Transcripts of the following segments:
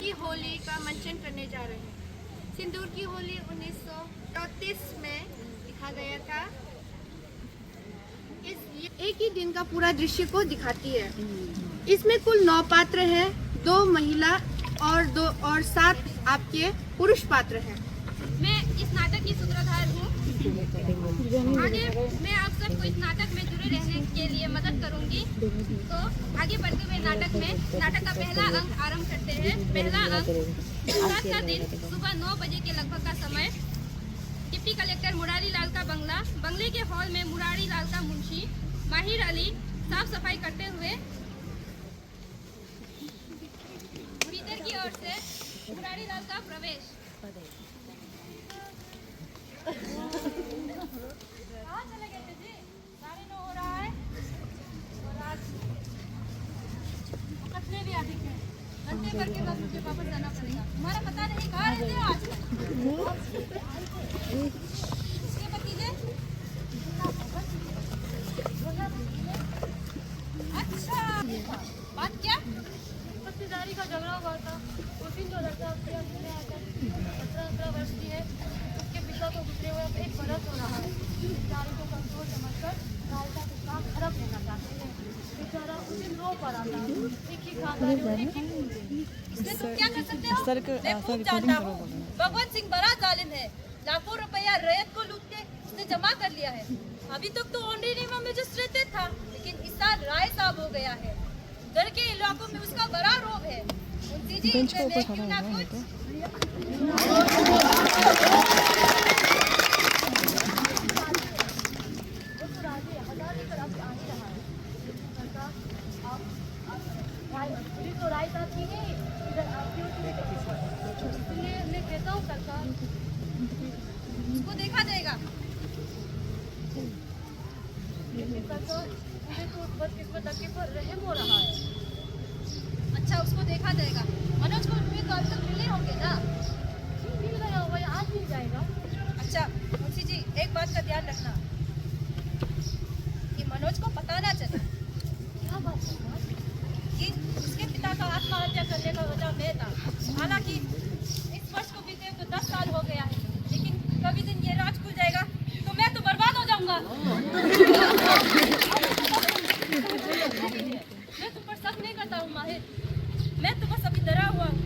की होली का मंचन करने जा रहे हैं। सिंदूर की होली 1934 में लिखा गया था। एक ही दिन का पूरा दृश्य को दिखाती है। इसमें कुल 9 पात्र हैं, 2 महिला और 7 आपके पुरुष पात्र हैं। मैं इस नाटक की सूत्रधार हूँ। आगे मैं आप सबको इस नाटक में जुड़े रहने के लिए मदद करूँगी। तो आगे बढ़ते हुए नाटक का पहला अंक आरंभ करते हैं। पहला अंक बरसात का दिन, सुबह 9 बजे के लगभग का समय। डिप्टी कलेक्टर मुरारी लाल का बंगले के हॉल में मुरारी लाल का मुंशी माहिर अली साफ सफाई करते हुए भीतर की ओर से मुरारी लाल का प्रवेश। कहाँ चले गए थे जी? 9:30 हो रहा है और आज कितने भी अधिक है। घंटे भर के बाद मुझे वापस जाना पड़ेगा। तुम्हारा पता नहीं कहाँ रहते हो आज? इसके भतीजे? अच्छा, बात क्या? पत्तेदारी का झगड़ा हुआ था। उस दिन जो लड़का उसके अपने आकर 17 वर्ष की है, उसके पिता को गुजरे हुए 1 बरस हो रहा है। बेचारे को कमजोर समझकर रायता के काम हड़प लेना चाहते हैं। बेचारा उस दिन रो पड़ा था। एक ही खानदानी और एक ही इसमें तुम क्या कर सकते हो? मैं खूब जानता हूँ। भगवंत सिंह बड़ा जालिम है। लाखों रुपया रैयत को लूट के उसने जमा कर लिया है। अभी तक तो ऑनरी नीमा मजिस्ट्रेट था, लेकिन इस साल राय साहब हो गया है। उधर के इलाकों में उसका बड़ा रोब है। मुंशी जी, इसमें मैं क्यों ना कुछ तो राय साहब की नहीं, इधर आपकी इसलिए मैं कहता हूँ सरकार उसको देखा जाएगा। मुझे तो बदकिस्मत के पर रहम हो रहा है। अच्छा, उसको देखा जाएगा। मनोज को भी तो अब तक मिले होंगे ना? मिल गया होगा, आज मिल जाएगा। अच्छा मुंशी जी, एक बात का ध्यान रखना कि मनोज को पता ना चले। क्या बात है? कि उसके पिता का आत्महत्या करने का वजह मैं था। हालांकि इस वर्ष को बीते तो 10 साल हो गया है, लेकिन कभी दिन ये राज खुल जाएगा तो मैं तो बर्बाद हो जाऊंगा। मैं तुम पर शक नहीं करता हूँ माहिर, मैं तो बस अभी डरा हुआ हूँ।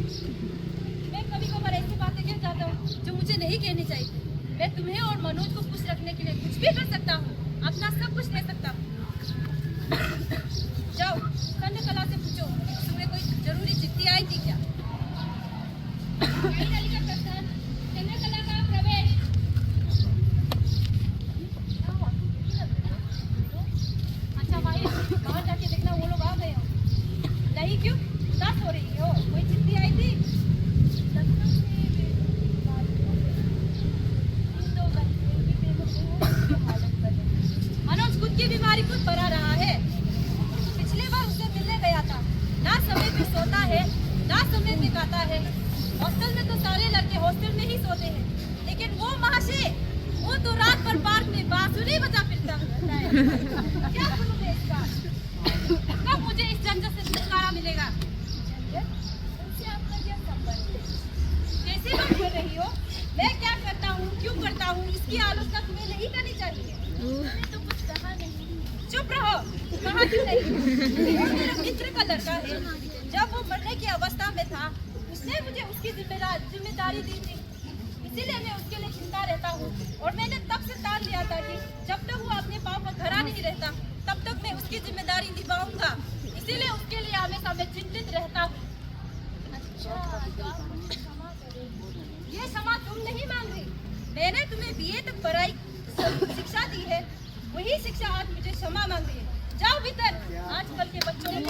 मैं कभी कभार ऐसी बातें कह जाता हूँ जो मुझे नहीं कहनी चाहिए। मैं तुम्हें और मनोज को खुश रखने के लिए कुछ भी कर सकता हूँ, अपना सब कुछ दे सकता हूँ। जाओ सैन्य कला से पूछो तुम्हें कोई जरूरी चिट्ठी आई थी क्या? सैन्य कला का प्रवेश। अच्छा माहिर, बाहर जाके देखना वो लोग आ गए हो। नहीं क्यों उदास हो रही हो? कोई चिट्ठी आई थी? मनोज खुद की बीमारी खुद भरा रहा है। पिछली बार उससे मिलने गया था। ना समय पे सोता है, ना समय पे खाता है। हॉस्टल में तो सारे लड़के हॉस्टल में ही सोते हैं, लेकिन वो महाशय, वो तो रात भर पार्क में बांसुरी बजा फिरता है। क्या करूं मैं इसका? कब मुझे इस झंझट से छुटकारा मिलेगा? उनसे आपका क्या संबंध है? कैसे बात कर रही हो? मैं क्या करता हूँ, क्यों करता हूँ, इसकी आलोचना तुम्हें नहीं करनी चाहिए। मैंने तो कुछ कहा नहीं। चुप रहो, कहा क्यों नहीं? वो मेरे मित्र का लड़का है। जब वो मरने की अवस्था में था, उसने मुझे उसकी जिम्मेदारी दी थी। इसीलिए मैं उसके लिए चिंता रहता हूँ। और मैंने तब से ठान लिया था कि जब तक वो अपने पाँव पर खड़ा नहीं रहता, तब तक मैं उसकी जिम्मेदारी निभाऊंगा। इसीलिए उसके लिए हमेशा मैं चिंतित रहता हूँ। अच्छा, तो आप मुझे क्षमा करेंगे। ये क्षमा तुम नहीं मांग रही। मैंने तुम्हें BA तक पढ़ाई शिक्षा दी है, वही शिक्षा आज मुझे क्षमा मांग रही है। जाओ भीतर, आजकल के बच्चों में एक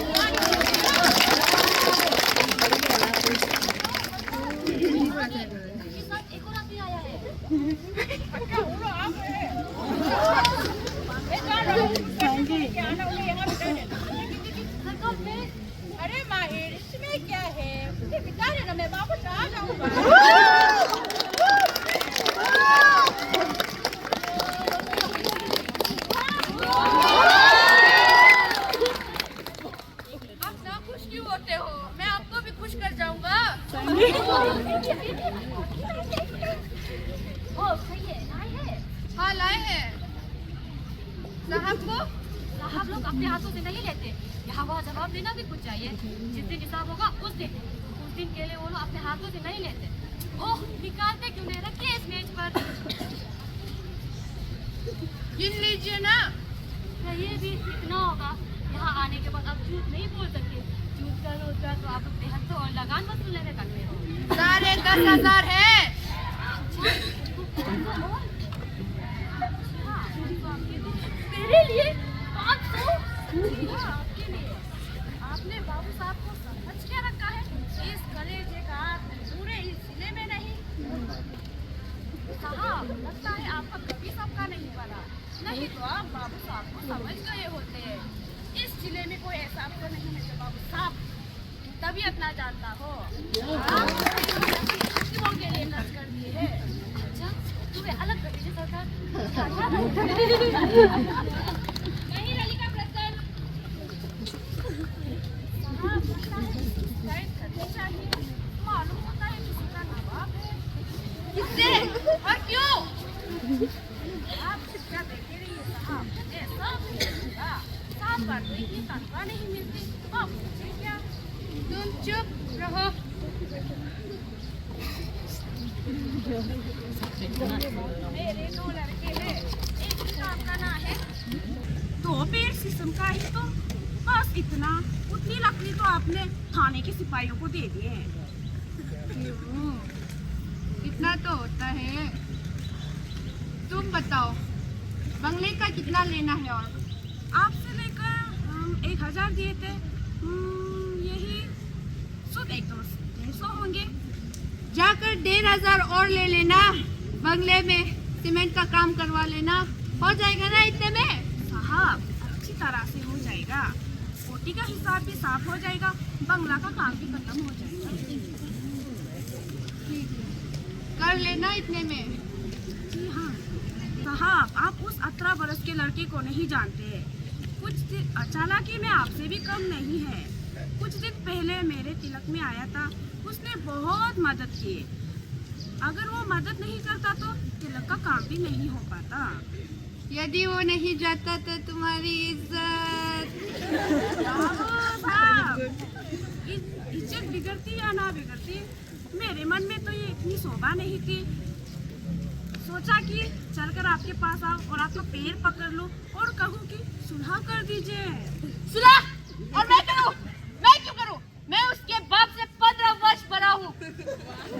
और आदमी आया है। अरे माहिर, इसमें क्या है? मुझे बता देना, मैं वापस आ जाऊंगा। आप ना खुश क्यों होते हो? मैं आपको भी खुश कर जाऊंगा। ओ सही है। हाँ लाए हैं। साहब को साहब लोग अपने हाथों से नहीं लेते, यहाँ वहाँ जवाब देना भी कुछ चाहिए। जिस दिन हिसाब होगा उस दिन के लिए वो लोग अपने हाथों से नहीं लेते। ओह निकालते क्यों नहीं, रखिए इस मेज पर। गिन लीजिए ना। ये भी सीखना होगा, यहाँ आने के बाद आप झूठ नहीं बोल सकते। झूठ का रोजगार तो आप अपने हाथों और लगान वसूलने में करते हो। 10,500 है। मेरे लिए 500? आपके लिए। आपने बाबू साहब को समझ क्या रखा है? इस कलेजे का पूरे इस जिले में नहीं। साहब लगता है आपका कभी सबका नहीं बना, नहीं तो आप बाबू साहब को समझ गए होते। इस जिले में कोई ऐसा तो नहीं है जो बाबू साहब तबीयत ना जानता हो। आप के लिए खर्च कर दिए है। अच्छा तुम्हें अलग कर दीजिए सरकार। नहीं ललिका प्रसन्न। साहब लगता है शिकायत करनी चाहिए। मालूम होता है किसी का नवाब है। किससे और क्यों? आप शिक्षा देते रहिए साहब, ऐसा नहीं होगा। साहब का कोई की तनख्वाह नहीं मिलती, आप पूछे क्या? तुम चुप रहो। मेरे 2 लड़के हैं, एक का अपना नाम है। 2 पेड़ शीशम का ही तो, बस इतना। उतनी लकड़ी तो आपने थाने के सिपाहियों को दे दिए हैं। इतना तो होता है। तुम बताओ बंगले का कितना लेना है? और आपसे लेकर हम 1000 दिए थे। यही सुध 100 होंगे। जाकर 1,500 और ले लेना। बंगले में सीमेंट का काम करवा लेना, हो जाएगा ना इतने में? साहब अच्छी तरह से हो जाएगा। कोटी का हिसाब भी साफ हो जाएगा, बंगला का काम भी खत्म हो जाएगा। ठीक है, कर लेना इतने में। जी हाँ साहब, आप उस 18 बरस के लड़के को नहीं जानते। कुछ दिन चालाकी में आपसे भी कम नहीं है। कुछ दिन पहले मेरे तिलक में आया था, उसने बहुत मदद की। अगर वो मदद नहीं करता तो तिलक का काम भी नहीं हो पाता। यदि वो नहीं जाता तो तुम्हारी इज्जत। साहब, इज्जत बिगड़ती या ना बिगड़ती, मेरे मन में तो ये इतनी शोभा नहीं थी। सोचा कि चलकर आपके पास आऊं और आपका पैर पकड़ लूं और कहूं कि सुलह कर दीजिए। सुलह? और मैं करूं? मैं क्यों करूं? मैं उसके बाप से 15 वर्ष बड़ा हूँ।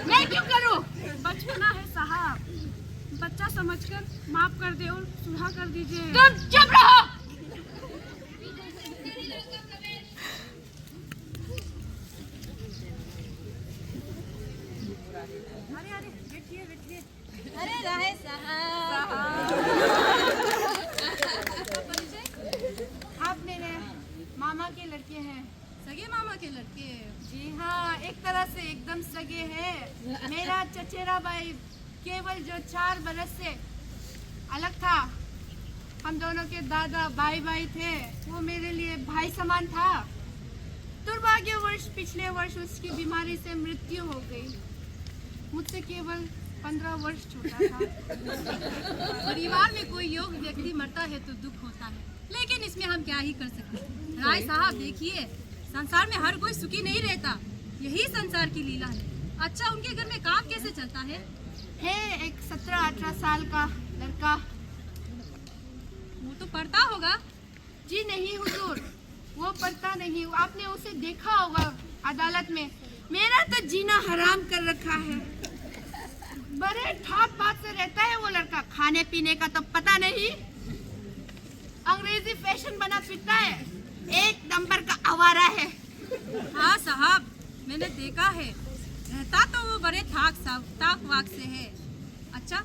मैं क्यों करूं? बचपना है साहब, बच्चा समझकर माफ कर दे और सुलह कर दीजिए। तुम चुप रहो। अरे अरे बैठिए बैठिए। अरे रहे साहब। आप मेरे मामा के लड़के हैं। सगे मामा के लड़के? जी हाँ, एक तरह से एकदम सगे हैं। मेरा चचेरा भाई केवल जो 4 बरस से अलग था। हम दोनों के दादा भाई थे। वो मेरे लिए भाई समान था। दुर्भाग्यवश पिछले वर्ष उसकी बीमारी से मृत्यु हो गई। मुझसे केवल 15 वर्ष छोटा था। परिवार में कोई योग्य व्यक्ति मरता है तो दुख होता है, लेकिन इसमें हम क्या ही कर सकते हैं। राय साहब देखिए, संसार में हर कोई सुखी नहीं रहता, यही संसार की लीला है। अच्छा उनके घर में काम कैसे चलता है? एक 17-18 साल का लड़का। वो तो पढ़ता होगा। जी नहीं हुजूर, वो पढ़ता नहीं। आपने उसे देखा होगा अदालत में। मेरा तो जीना हराम कर रखा है। बड़े ठाट बात से रहता है वो लड़का। खाने पीने का तो पता नहीं, अंग्रेजी फैशन बना फिरता है। एक नंबर का आवारा है। हाँ साहब, मैंने देखा है। रहता तो वो बड़े ताक वाक से है। अच्छा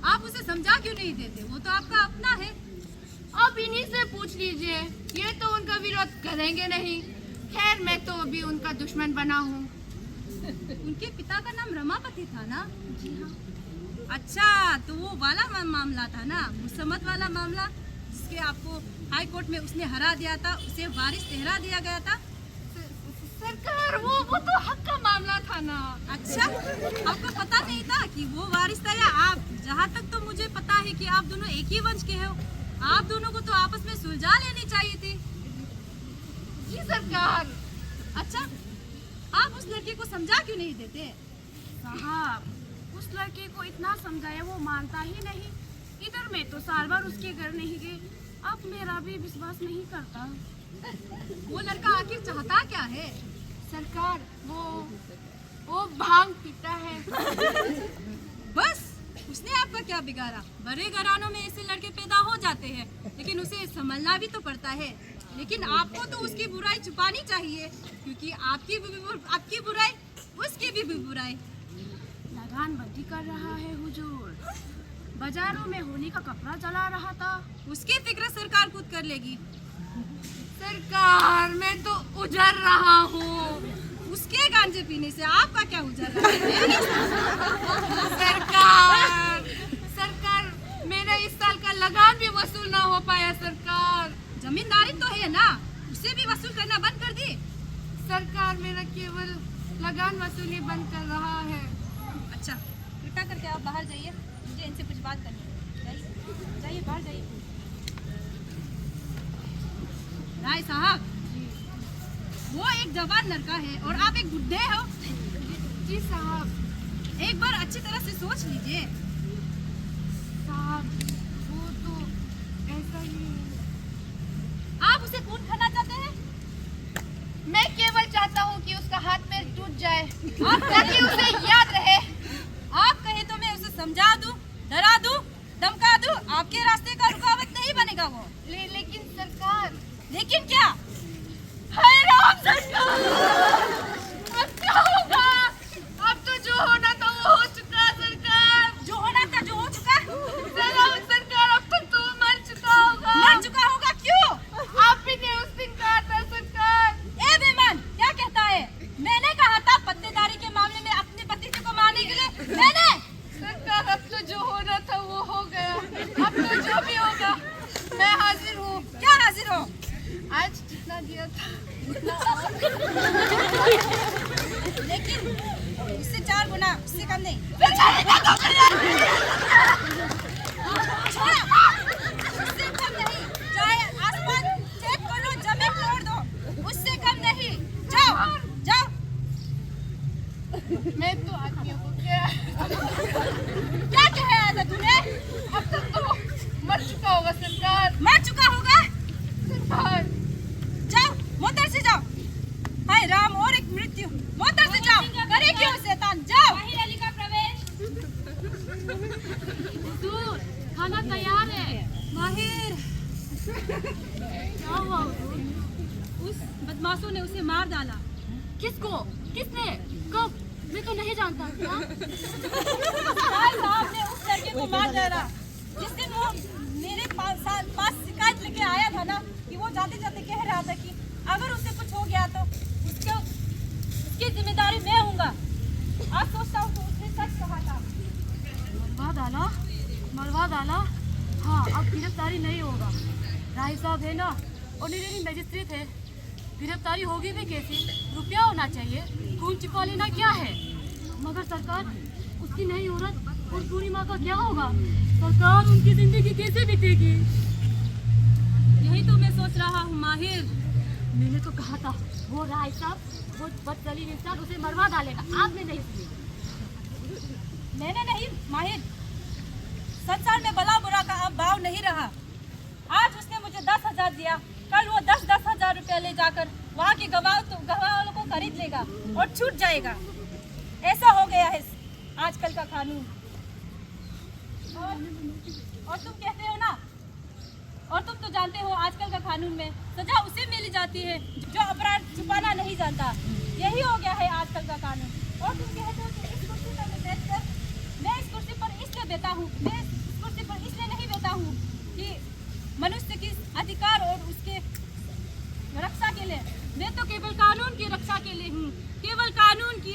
आप उसे समझा क्यों नहीं देते? वो तो आपका अपना है। अब इन्हीं से पूछ लीजिए, ये तो उनका विरोध करेंगे नहीं। खैर मैं तो अभी उनका दुश्मन बना हूँ। उनके पिता का नाम रमापति था ना? जी हाँ। अच्छा तो वो वाला मामला था ना, मुसम्मत वाला मामला, जिसके आपको हाई कोर्ट में उसने हरा दिया था, उसे वारिस ठहरा दिया गया था। सरकार वो तो हक का मामला था ना। अच्छा, आपको पता नहीं था कि वो वारिस था या आप? जहाँ तक तो मुझे पता है कि आप दोनों एक ही वंश के हो। आप दोनों को तो आपस में सुलझा लेनी चाहिए थी। जी सरकार। अच्छा, आप उस लड़के को समझा क्यों नहीं देते? साहब, उस लड़के को इतना समझाया वो मानता ही नहीं। इधर मैं तो साल भर उसके घर नहीं गई, अब मेरा भी विश्वास नहीं करता। वो लड़का आखिर चाहता क्या है? सरकार, वो भांग पीता है। बस, उसने आपका क्या बिगाड़ा? बड़े घरानों में ऐसे लड़के पैदा हो जाते हैं, लेकिन उसे संभलना भी तो पड़ता है। लेकिन आपको तो उसकी बुराई छुपानी चाहिए, क्योंकि आपकी बुराई उसकी भी बुराई। लगान बंदी कर रहा है हुजूर। बाजारों में होली का कपड़ा चला रहा था। उसकी फिक्र सरकार खुद कर लेगी। सरकार, मैं तो उजर रहा हूँ। उसके गांजे पीने से आपका क्या उजर रहा है? सरकार, मेरा इस साल का लगान भी वसूल ना हो पाया सरकार। जमींदारी तो है ना, उसे भी वसूल करना बंद कर दी। सरकार, मेरा केवल लगान वसूली बंद कर रहा है। अच्छा, कृपया करके आप बाहर जाइए, मुझे इनसे कुछ बात करनी है। जाइए, बाहर जाइए। राय साहब, वो एक जवान लड़का है और आप एक बुढ़े हो। जी साहब। एक बार अच्छी तरह से सोच लीजिए। साहब, वो तो ऐसा ही है। आप उसे खून खाना चाहते हैं? मैं केवल चाहता हूँ कि उसका हाथ पैर टूट जाए, आप ताकि उसे याद रहे। आप कहे तो मैं उसे समझा दूं, डरा दूं, धमका दूं, आपके रास्ते का रुकावट नहीं बनेगा वो। लेकिन सरकार। लेकिन क्या? हाय राम सरकार, अब क्या होगा? अब तो जो होना था वो हो चुका सरकार। जो होना था जो हो चुका। सरकार, अब तक तो मर चुका होगा। मर चुका होगा? क्यों? आप ही ने उस दिन कहा था सरकार। ए बेईमान, क्या कहता है? मैंने कहा था पत्तेदारी के मामले में अपने भतीजे को मारने के लिए। मैंने सरकार, अब तो जो होना था वो हो गया। अब तो जो भी होगा मैं हाजिर हूँ। क्या हाजिर हो? आज जितना दिया था लेकिन इससे 4 गुना, इससे कम नहीं। छोड़ो, इससे कम नहीं। चाहे आसमान छेद कर लो, जमीन तोड़ दो, उससे कम नहीं। जाओ, जाओ। मैं तो आदमियों को क्या कहा था तूने? अब तक तो मर चुका होगा सरकार। मर चुका होगा? सरकार, जाओ, मोटर से जाओ। हाय राम, और एक मृत्यु। मोटर से जाओ। करे क्यों शैतान? जाओ। अली का प्रवेश। हुजूर, खाना तैयार है। माहिर, क्या हुआ हुजूर? उस बदमाशों ने उसे मार डाला। किसको? किसने? कब? मैं तो नहीं जानता। साहब ने उस लड़के को मार डाला। जिस दिन वो मेरे पास शिकायत लेके आया था ना, कि वो जाते जाते कह रहा था कि अगर उसे कुछ हो गया तो उसकी जिम्मेदारी मैं हूँगा। आज सोचता हूँ तो उसने सच कहा था। मरवा डाला। हाँ, अब गिरफ्तारी नहीं होगा। राय साहब है ना, ऑर्डिनरी मजिस्ट्रेट है, गिरफ्तारी होगी भी कैसे? रुपया होना चाहिए, खून छिपा लेना क्या है? मगर सरकार, उसकी नई औरत और पूरी माँ का क्या होगा? सरकार, उनकी जिंदगी कैसे बीतेगी? यही तो मैं सोच रहा हूँ माहिर। मैंने तो कहा था वो राय साहब, वो बदसलीम इंसान, उसे मरवा डालेगा। आपने नहीं सुनी। मैंने नहीं माहिर, संसार में भला बुरा का अब भाव नहीं रहा। आज उसने मुझे 10,000 दिया, कल वो 10,000 रुपया ले जाकर वहाँ के गवाह वालों को खरीद लेगा और छूट जाएगा। ऐसा हो गया है आजकल का कानून। और तुम कहते हो ना, और तुम तो जानते हो आजकल का कानून में सजा उसे मिल जाती है जो अपराध छुपाना नहीं जानता। यही हो गया है आजकल का कानून। और तुम कहते हो कि इस कुर्सी पर मैं इस कुर्सी पर इसलिए बैठा हूँ, मैं इस कुर्सी पर इसलिए नहीं बैठा हूँ कि मनुष्य की अधिकार और उसके रक्षा के लिए। मैं तो केवल कानून की रक्षा के लिए हूँ, केवल कानून की।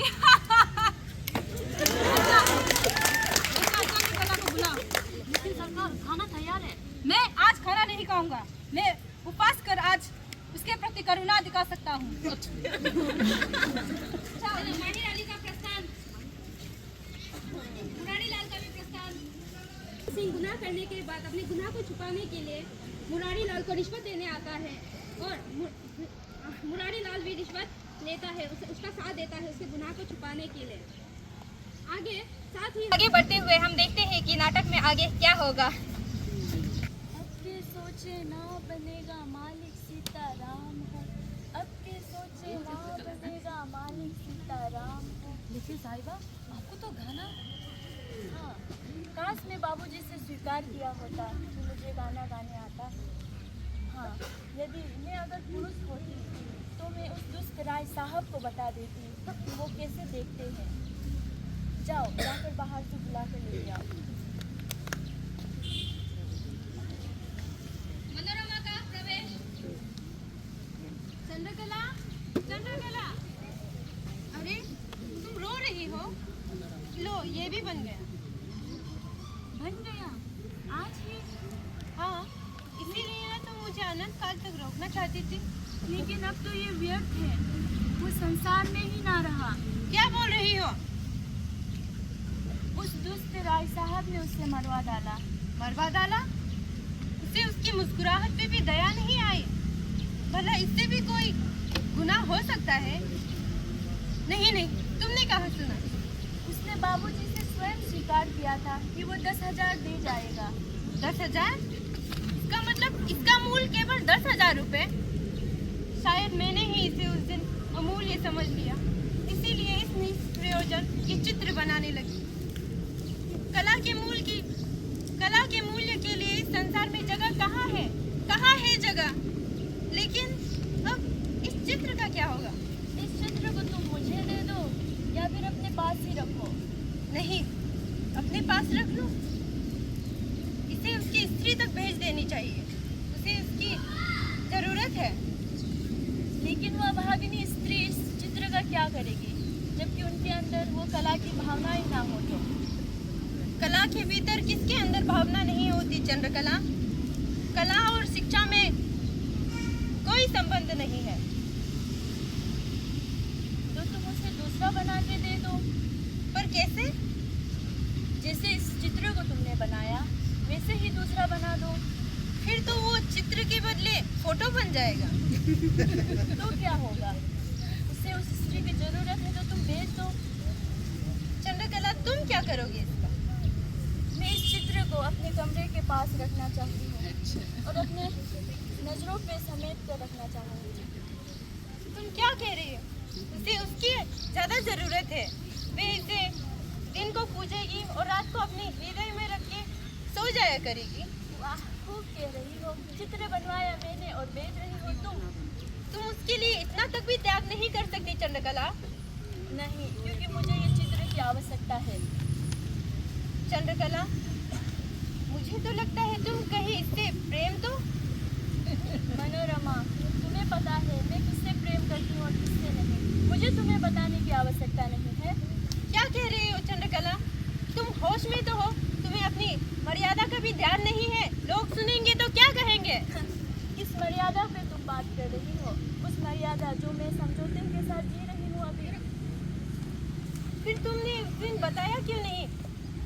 लेकिन सरकार, खाना तैयार है। मैं आज खाना नहीं खाऊंगा। मैं उपवास कर आज उसके प्रति करुणा दिखा सकता हूँ। गुनाह करने के बाद अपने गुनाह को छुपाने के लिए मुरारी लाल को रिश्वत देने आता है और मुरारी लाल भी रिश्वत लेता है, उसका साथ देता है उसके गुनाह को छुपाने के लिए। आगे बढ़ते हुए हम देखते हैं कि नाटक में आगे क्या होगा। अब के सोचे ना बनेगा मालिक सीताराम है, अब के सोचे ना बनेगा मालिक सीताराम है। लेकिन साहिबा आपको तो गाना हाँ, काश मैं बाबूजी से स्वीकार किया होता कि मुझे गाना गाने आता है। हाँ, यदि मैं अगर पुरुष होती तो मैं उस दुष्ट राय साहब को बता देती कि वो कैसे देखते हैं। जाओ, जाकर बाहर से बुला कर ले आओ। मनोरमा का प्रवेश। चंद्रकला, चंद्रकला, अरे तुम रो रही हो? लो, ये भी बन गया। बन गया? आज ही? हाँ, इसीलिए ना तुम मुझे अनंत काल तक रोकना चाहती थी। लेकिन अब तो ये व्यर्थ है, वो संसार में ही ना रहा। क्या बोल रही हो? उस दुष्ट राय साहब ने उसे मरवा डाला। मरवा डाला? उसे उसकी मुस्कुराहट पे भी दया नहीं आई। भला इससे भी कोई गुनाह हो सकता है? नहीं नहीं, तुमने कहाँ सुना? उसने बाबूजी से स्वयं स्वीकार किया था कि वो 10,000 दे जाएगा। 10,000? इसका मतलब इसका मूल केवल 10,000 रुपए। शायद मैंने ही इसे उस दिन अमूल्य समझ लिया, इसीलिए इस निष्प्रयोजन ये चित्र बनाने लगी। कला के मूल्य के लिए इस संसार में जगह कहाँ है? कहाँ है जगह? लेकिन अब इस चित्र का क्या होगा? इस चित्र को तुम मुझे दे दो या फिर अपने पास ही रखो। नहीं, अपने पास रख लो। इसे उसकी स्त्री तक भेज देनी चाहिए, उसे इसकी जरूरत है। लेकिन वह भागिनी स्त्री इस चित्र का क्या करेगी जबकि उनके अंदर वो कला की भावना ही ना हो? तो कला के भीतर किसके अंदर भावना नहीं होती चंद्रकला? कला और शिक्षा में कोई संबंध नहीं है। तो तुम उसे दूसरा बना के दे दो। पर कैसे? जैसे इस चित्र को तुमने बनाया वैसे ही दूसरा बना दो। फिर तो वो चित्र के बदले फोटो बन जाएगा। तो क्या होगा? उसे उस स्त्री की जरूरत है तो तुम भेज दो। चंद्रकला, तुम क्या करोगे इसका? मैं इस चित्र को अपने कमरे के पास रखना चाहती हूँ और अपने नजरों पे समेट कर रखना चाहूँगी। तुम क्या कह रही हो? उसे उसकी ज्यादा जरूरत है। वे इसे दिन को पूजेगी और रात को अपने हृदय में रख के सो जाया करेगी। वाह, खूब कह रही हो। चित्र बनवाया मैंने और बेच रही हो तुम उसके लिए इतना तक भी त्याग नहीं कर सकती चंद्रकला। नहीं, क्योंकि मुझे ये चित्र की आवश्यकता है। चंद्रकला, मुझे तो लगता है तुम कहीं इससे प्रेम तो। मनोरमा, तुम्हें पता है मैं किससे प्रेम करती हूँ और किससे नहीं। मुझे तुम्हें बताने की आवश्यकता नहीं है। क्या कह रही हो चंद्रकला? तुम होश में तो हो? तुम्हें अपनी मर्यादा का भी ध्यान नहीं है? लोग सुनेंगे तो क्या कहेंगे? किस मर्यादा पे तुम बात कर रही हो? उस मर्यादा जो मैं समझौते के साथ जी रही हूँ अभी। फिर तुमने उस दिन बताया क्यों नहीं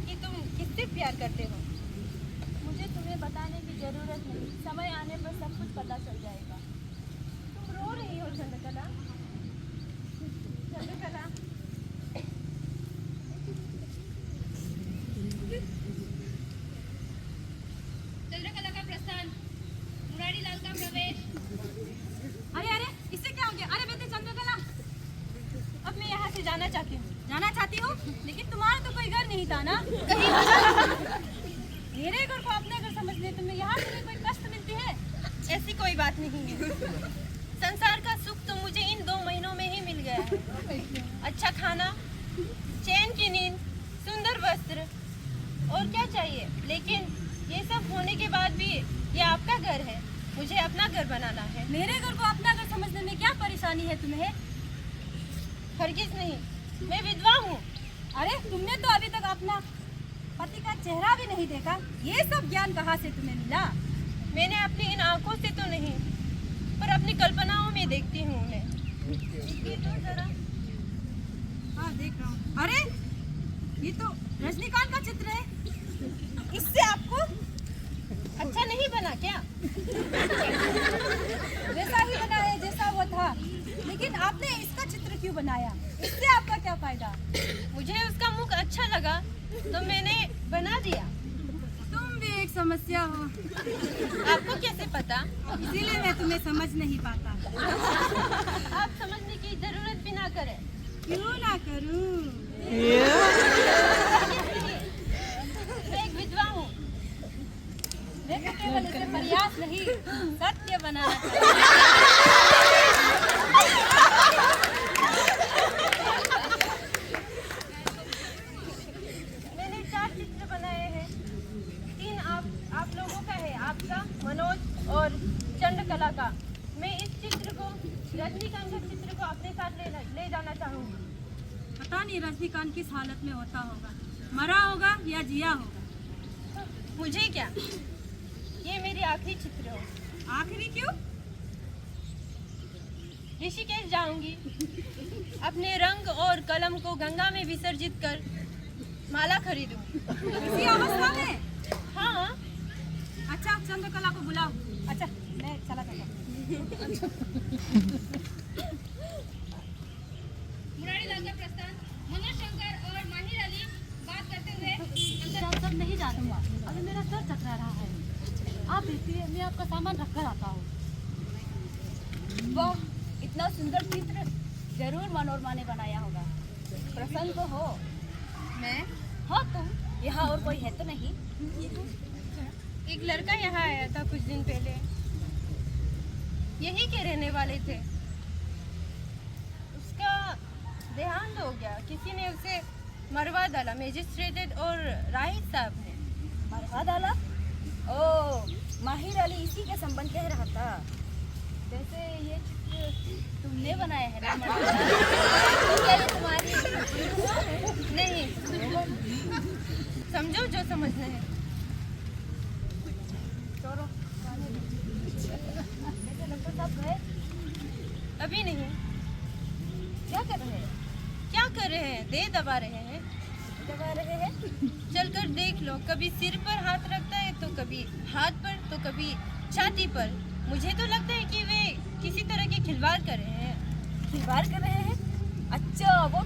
कि तुम किससे प्यार करते हो? मुझे तुम्हें बताने की जरूरत नहीं, समय आने पर सब कुछ पता चल जाएगा। तुम रो रही हो चंद्रकला? चंद्रकला, चंद्रकला का प्रस्थान, मुरारी लाल का प्रवेश। अरे अरे, इससे क्या हो गया? अरे बेटे चंद्रकला, अब मैं यहाँ से जाना चाहती हूँ। जाना चाहती हो? लेकिन तुम्हारा तो कोई घर नहीं था ना? मेरे घर को अपने घर समझ ले, तुम्हें यहाँ से कोई कष्ट मिलती है? ऐसी कोई बात नहीं है। संसार का सुख तो मुझे इन 2 महीनों में ही मिल गया है। अच्छा खाना, चैन की नींद, सुंदर वस्त्र, और क्या चाहिए? लेकिन ये सब होने के बाद भी ये आपका घर है, मुझे अपना घर बनाना है। मेरे घर को अपना घर समझने में क्या परेशानी है तुम्हें? हरगिज नहीं, मैं विधवा हूँ। अरे तुमने तो अभी तक अपना पति का चेहरा भी नहीं देखा, ये सब ज्ञान कहाँ से तुम्हें मिला? मैंने अपनी इन आंखों से तो नहीं, पर अपनी कल्पनाओं में देखती हूँ उन्हें। ये तो जरा। हाँ देख रहा हूँ। अरे ये तो रजनीकांत का चित्र है। इससे आपको बनाया, इससे आपका क्या फायदा? मुझे उसका मुख अच्छा लगा तो मैंने बना दिया। तुम भी एक समस्या हो, आपको कैसे पता? इसीलिए मैं तुम्हें समझ नहीं पाता। आप समझने की जरूरत भी ना करें। क्यों ना करूं? मैं एक विधवा हूँ। मैं तो केवल इसे प्रयास नहीं, सत्य बनाना चाहती हूँ। मैंने 4 चित्र बनाए हैं। 3 आप लोगों का है, आपका, मनोज और चंद्रकला का। मैं इस चित्र को, रजनीकांत के चित्र को अपने साथ ले जाना चाहूँगी। पता नहीं रजनीकांत किस हालत में होता होगा, मरा होगा या जिया होगा। मुझे क्या, ये मेरी आखिरी चित्र हो। आखिरी क्यों? ऋषिकेश जाऊंगी, अपने रंग और कलम को गंगा में विसर्जित कर माला खरीदूंगी। इसी अवस्था में? हाँ, अच्छा, चंद्रकला को बुलाओ। अच्छा, मैं चला जाता हूँ। मुरारी लाल का प्रस्थान। मनोज शंकर और माहिर अली बात करते हुए अंदर सब नहीं जानूंगा, अभी मेरा सर चकरा रहा है। आप देखिए, मैं आपका सामान रख कर आता हूँ। वाह, इतना सुंदर चित्र जरूर मनोरमा ने बनाया होगा। प्रसन्न तो हो? मैं, हाँ तुम। यहाँ और कोई है तो नहीं? एक लड़का यहाँ आया था कुछ दिन पहले, यही के रहने वाले थे। उसका देहांत हो गया, किसी ने उसे मरवा डाला, मजिस्ट्रेट और राहित साहब ने। मरवा डाला? ओ, माहिर अली इसी के संबंध कह रहा था। वैसे ये चित्र तुमने बनाया है ना? तो क्या ये तुम्हारी? नहीं, समझो जो समझना है। चलो, वैसे डॉक्टर साहब गए? अभी नहीं। क्या कर रहे हैं? क्या कर रहे हैं? दे दबा रहे हैं। दबा रहे हैं? चलकर देख लो, कभी सिर पर हाथ रखता है तो कभी हाथ पर तो कभी छाती पर। मुझे तो लगता है कि वे किसी तरह के खिलवाड़ कर रहे हैं। खिलवाड़ कर रहे हैं? अच्छा, वो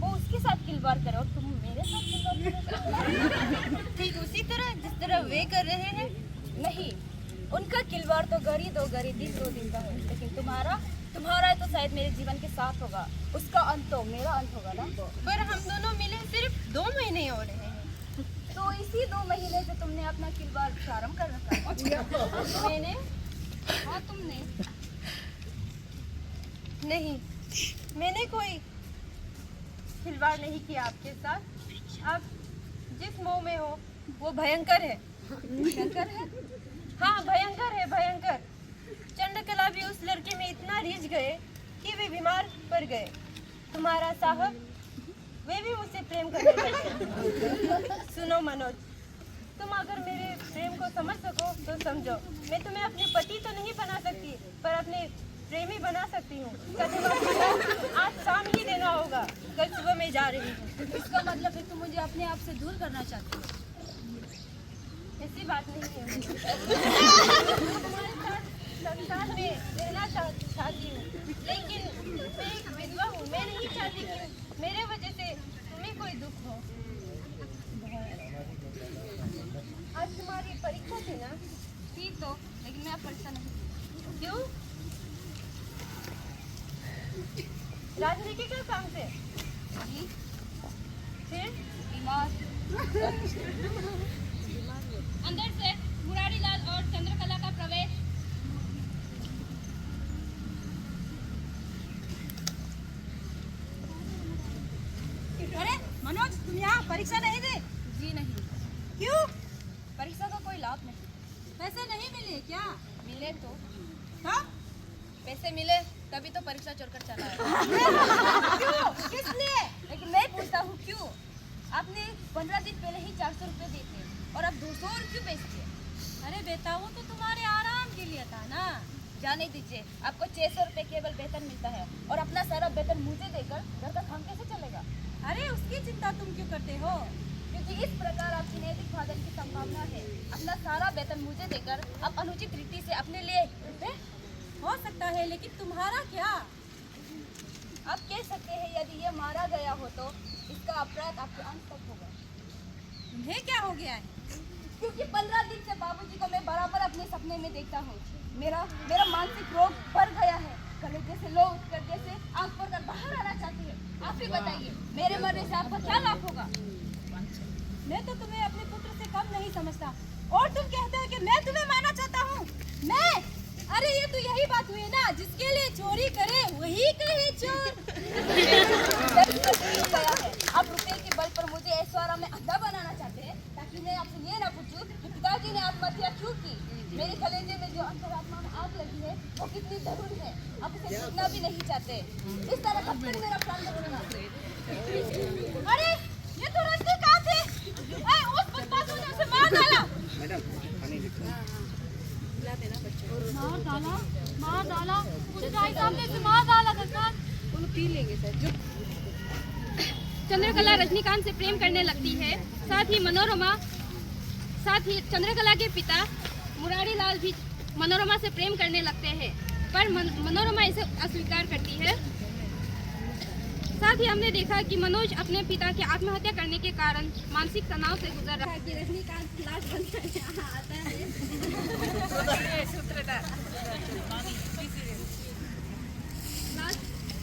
उसके साथ खिलवाड़ करे और तुम मेरे साथ खिलवाड़ करो? ठीक उसी तरह जिस तरह वे कर रहे हैं। नहीं, उनका खिलवाड़ तो गरी दिन 2 दिन का है, लेकिन तुम्हारा तो शायद मेरे जीवन के साथ होगा। उसका अंत तो मेरा अंत होगा ना। पर हम दोनों मिले सिर्फ 2 महीने हो रहे हैं। तो इसी 2 महीने से तुमने अपना खिलवाड़ प्रारंभ कर रखा है। मैंने? हाँ, तुमने। नहीं, मैंने कोई खिलवाड़ नहीं किया आपके साथ। आप जिस मोह में हो वो भयंकर है। भयंकर है? हाँ, भयंकर है, भयंकर। चंद्रकला भी उस लड़के में इतना रिझ गए कि वे बीमार पड़ गए। तुम्हारा साहब, वे भी मुझसे प्रेम करने लगे। सुनो मनोज, तुम अगर मेरे प्रेम को समझ सको तो समझो। मैं तुम्हें अपने पति तो नहीं बना सकती, पर अपने प्रेमी बना सकती हूँ। आज शाम ही देना होगा, कल सुबह मैं जा रही हूँ। इसका मतलब है तुम मुझे अपने आप से दूर करना चाहती हो? ऐसी बात नहीं है। तुम्हारे साथ संसार में रहना चाहती हूँ, लेकिन मैं एक विधवा हूँ। मैं नहीं चाहती कि मेरे वजह से तुम्हें कोई दुख हो। आज तुम्हारी परीक्षा थी ना? थी तो, लेकिन मैं अब परीक्षा नहीं दी। क्यों? राजनीति का काम से? जी, फिर बीमार। अंदर से मुरारी लाल और चंद्रकला का प्रवेश। अरे मनोज, तुम यहाँ परीक्षा नहीं दी? जी नहीं, क्यों? परीक्षा का कोई लाभ नहीं। पैसे नहीं मिले क्या? मिले तो? हाँ? पैसे मिले तभी तो परीक्षा छोड़कर चला है। क्यों? किस लिए? लेकिन मैं पूछता हूँ क्यों? आपने 15 दिन पहले ही 400 रुपये दिए थे और अब 200 और क्यों बेचते हैं? अरे बेटा, वो तो तुम्हारे आराम के लिए था ना। जाने दीजिए, आपको 600 रुपये केवल वेतन मिलता है और अपना सारा वेतन मुझे देकर घर का काम कैसे चलेगा? अरे उसकी चिंता तुम क्यों करते हो? क्योंकि इस प्रकार आपकी नैतिक भाजन की संभावना है। अपना सारा वेतन मुझे देकर आप अनुचित रीति से अपने लिए रुपये हो सकता है, लेकिन तुम्हारा क्या? आप कह सकते हैं यदि ये मारा गया हो तो इसका अपराध आपके अंत तक होगा। तुम्हें क्या हो गया है? क्योंकि 15 दिन से बाबूजी को मैं बराबर अपने सपने में देखता हूँ। मेरा मानसिक रोग बढ़ गया है। कलेजे से लो उठकर जैसे आंख पर कर बाहर आना चाहती है। आप ही बताइए मेरे मरने से आपका क्या लाभ होगा? मैं तो तुम्हें अपने पुत्र से कम नहीं समझता और तुम कहते हो कि मैं तुम्हें मारना चाहता हूँ। मैं? अरे ये तो यही बात हुई ना, जिसके लिए चोरी करे वही कहे चोर। गया है। आप रुपए के बल पर मुझे ऐश्वर्या में अंधा बनाना चाहते हैं ताकि मैं आपसे ये ना पूछूं कि पिताजी ने आत्महत्या क्यों की। मेरे कलेजे में जो अंतरात्मा में आग लगी है वो कितनी जरूर है। आप इसे छूना भी नहीं चाहते। इस तरह कब तक मेरा प्राण बचेगा? अरे ये तो रजनीकांत है। उस बदमाश ने उसे मार डाला। मार डाला उस भाई साहब ने उसे मार डाला। चंद्रकला रजनीकांत से प्रेम करने लगती है। साथ ही चंद्रकला के पिता मुरारी लाल भी मनोरमा से प्रेम करने लगते हैं, पर मनोरमा इसे अस्वीकार करती है। साथ ही हमने देखा कि मनोज अपने पिता के आत्महत्या करने के कारण मानसिक तनाव से गुजर रहा है। कि रजनीकांत लाश बनकर यहाँ आता है।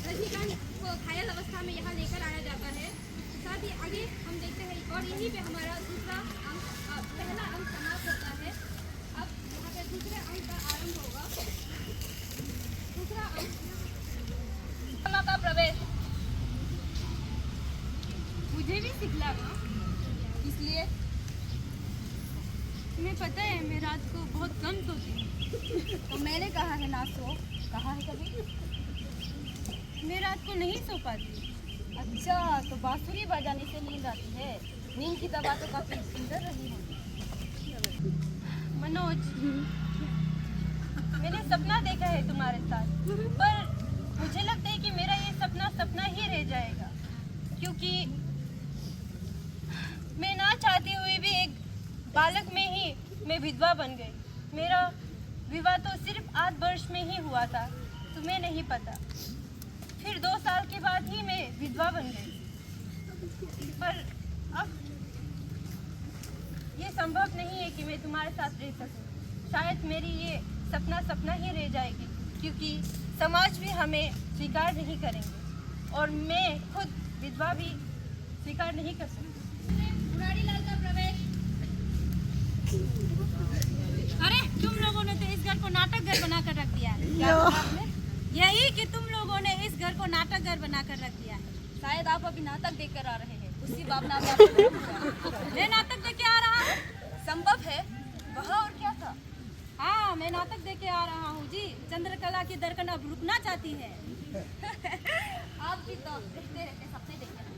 रजनीकांत को घायल अवस्था में यहाँ लेकर आया जाता है। साथ ही आगे हम देखते हैं और यहीं पे हमारा दूसरा अंक, पहला अंक समाप्त होता है। अब यहाँ पे दूसरे अंक का आरंभ होगा। दूसरा अंक का प्रवेश मुझे भी सिखला ना, इसलिए तुम्हें पता है मैं रात को बहुत कम सोती हूँ। तो मैंने कहा है ना सो, कहा है कभी? मैं रात को नहीं सो पाती। अच्छा, तो बांसुरी बजाने से नींद आती है। नींद की दवा तो काफी सुंदर रही है। मनोज, मैंने सपना देखा है तुम्हारे साथ, पर मुझे लगता है कि मेरा ये सपना सपना ही रह जाएगा, क्योंकि मैं ना चाहते हुए भी एक बालक में ही मैं विधवा बन गई। मेरा विवाह तो सिर्फ 8 वर्ष में ही हुआ था, तुम्हें नहीं पता। फिर 2 साल के बाद ही मैं विधवा बन गई, पर अब ये संभव नहीं है कि मैं तुम्हारे साथ रह सकूं। शायद मेरी ये सपना सपना ही रह जाएगी, क्योंकि समाज भी हमें स्वीकार नहीं करेंगे और मैं खुद विधवा भी स्वीकार नहीं कर सकती। मुरारी लाल का प्रवेश। अरे तुम लोगों ने तो इस घर को नाटक घर बनाकर रख दिया है। यही कि तुम लोगों ने इस घर को नाटक घर बनाकर रख दिया है। शायद आप अभी नाटक देखकर आ रहे हैं, उसी भावना में मैं नाटक देख के आ रहा हूँ। संभव है वह और क्या था? हाँ, मैं नाटक देख के आ रहा हूँ जी। चंद्रकला की धड़कन अब रुकना चाहती है। आप भी तो देखते रहते सपने देखते रहते।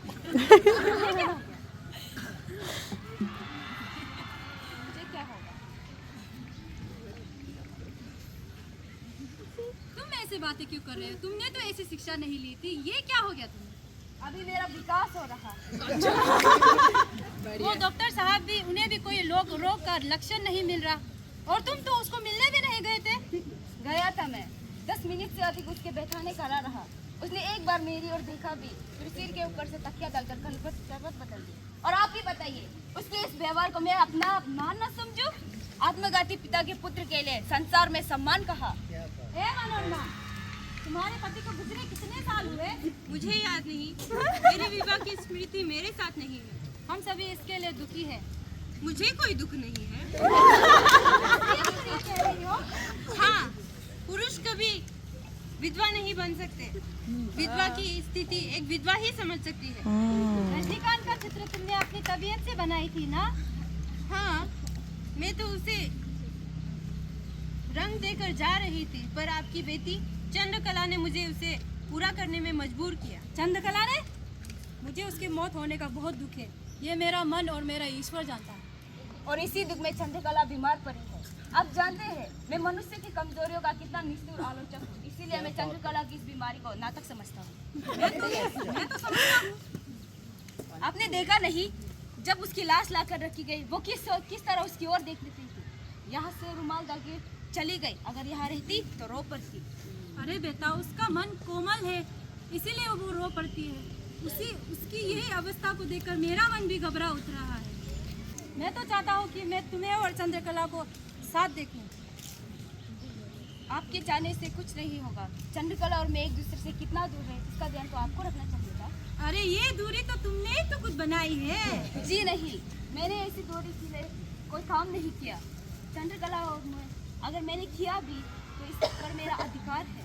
मुझे क्या होगा? तुम ऐसे बातें क्यों कर रहे हो? तुमने तो ऐसी शिक्षा नहीं ली थी। ये क्या हो गया तुम्हें? अभी मेरा विकास हो रहा है। वो डॉक्टर साहब भी, उन्हें भी कोई रोग का लक्षण नहीं मिल रहा, और तुम तो उसको मिलने भी नहीं गए थे। गया था मैं, 10 मिनट से अधिक उसके बैठाने खड़ा रहा। उसने एक बार मेरी ओर देखा भी, फिर सिर के ऊपर से तकिया डालकर शरबत बदल दी। और आप ही बताइए, उसके इस व्यवहार को मैं अपना अपमान न समझूं? आत्मघाती पिता के पुत्र के लिए संसार में सम्मान कहा। हे मनोरमा, तुम्हारे पति को गुजरे कितने साल हुए? मुझे याद नहीं। मेरे विवाह की स्मृति मेरे साथ नहीं है। हम सभी इसके लिए दुखी हैं। मुझे कोई दुख नहीं है। हाँ, पुरुष कभी विधवा नहीं बन सकते। विधवा की स्थिति एक विधवा ही समझ सकती है। रजनीकांत का चित्र तुमने अपनी तबीयत से बनाई थी ना? हाँ, मैं तो उसे रंग देकर जा रही थी, पर आपकी बेटी चंद्रकला ने मुझे उसे पूरा करने में मजबूर किया। चंद्रकला ने? मुझे उसकी मौत होने का बहुत दुख है। ये मेरा मन और मेरा ईश्वर जानता है। और इसी दुख में चंद्रकला बीमार पड़ी है। आप जानते हैं मैं मनुष्य की कमजोरियों का कितना निष्ठुर आलोचक हूँ, इसीलिए मैं चंद्रकला की इस बीमारी को नाटक समझता हूँ। मैं तो समझता हूँ। आपने देखा नहीं, जब उसकी लाश लाकर रखी गई वो किस तरह उसकी ओर देख रही थी। यहाँ से रुमाल डाल के चली गई। अगर यहाँ रहती तो रो पड़ती। अरे बेटा, उसका मन कोमल है, इसीलिए वो रो पड़ती है। उसकी यही अवस्था को देखकर मेरा मन भी घबरा उठ रहा है। मैं तो चाहता हूँ कि मैं तुम्हें और चंद्रकला को साथ देखूं। आपके जाने से कुछ नहीं होगा। चंद्रकला और मैं एक दूसरे से कितना दूर है इसका ध्यान तो आपको रखना चाहिए था। अरे ये दूरी तो तुमने ही तो खुद बनाई है। जी नहीं, मैंने ऐसी दूरी के लिए कोई काम नहीं किया। चंद्रकला और मैं अगर मैंने किया भी तो इस पर मेरा अधिकार है।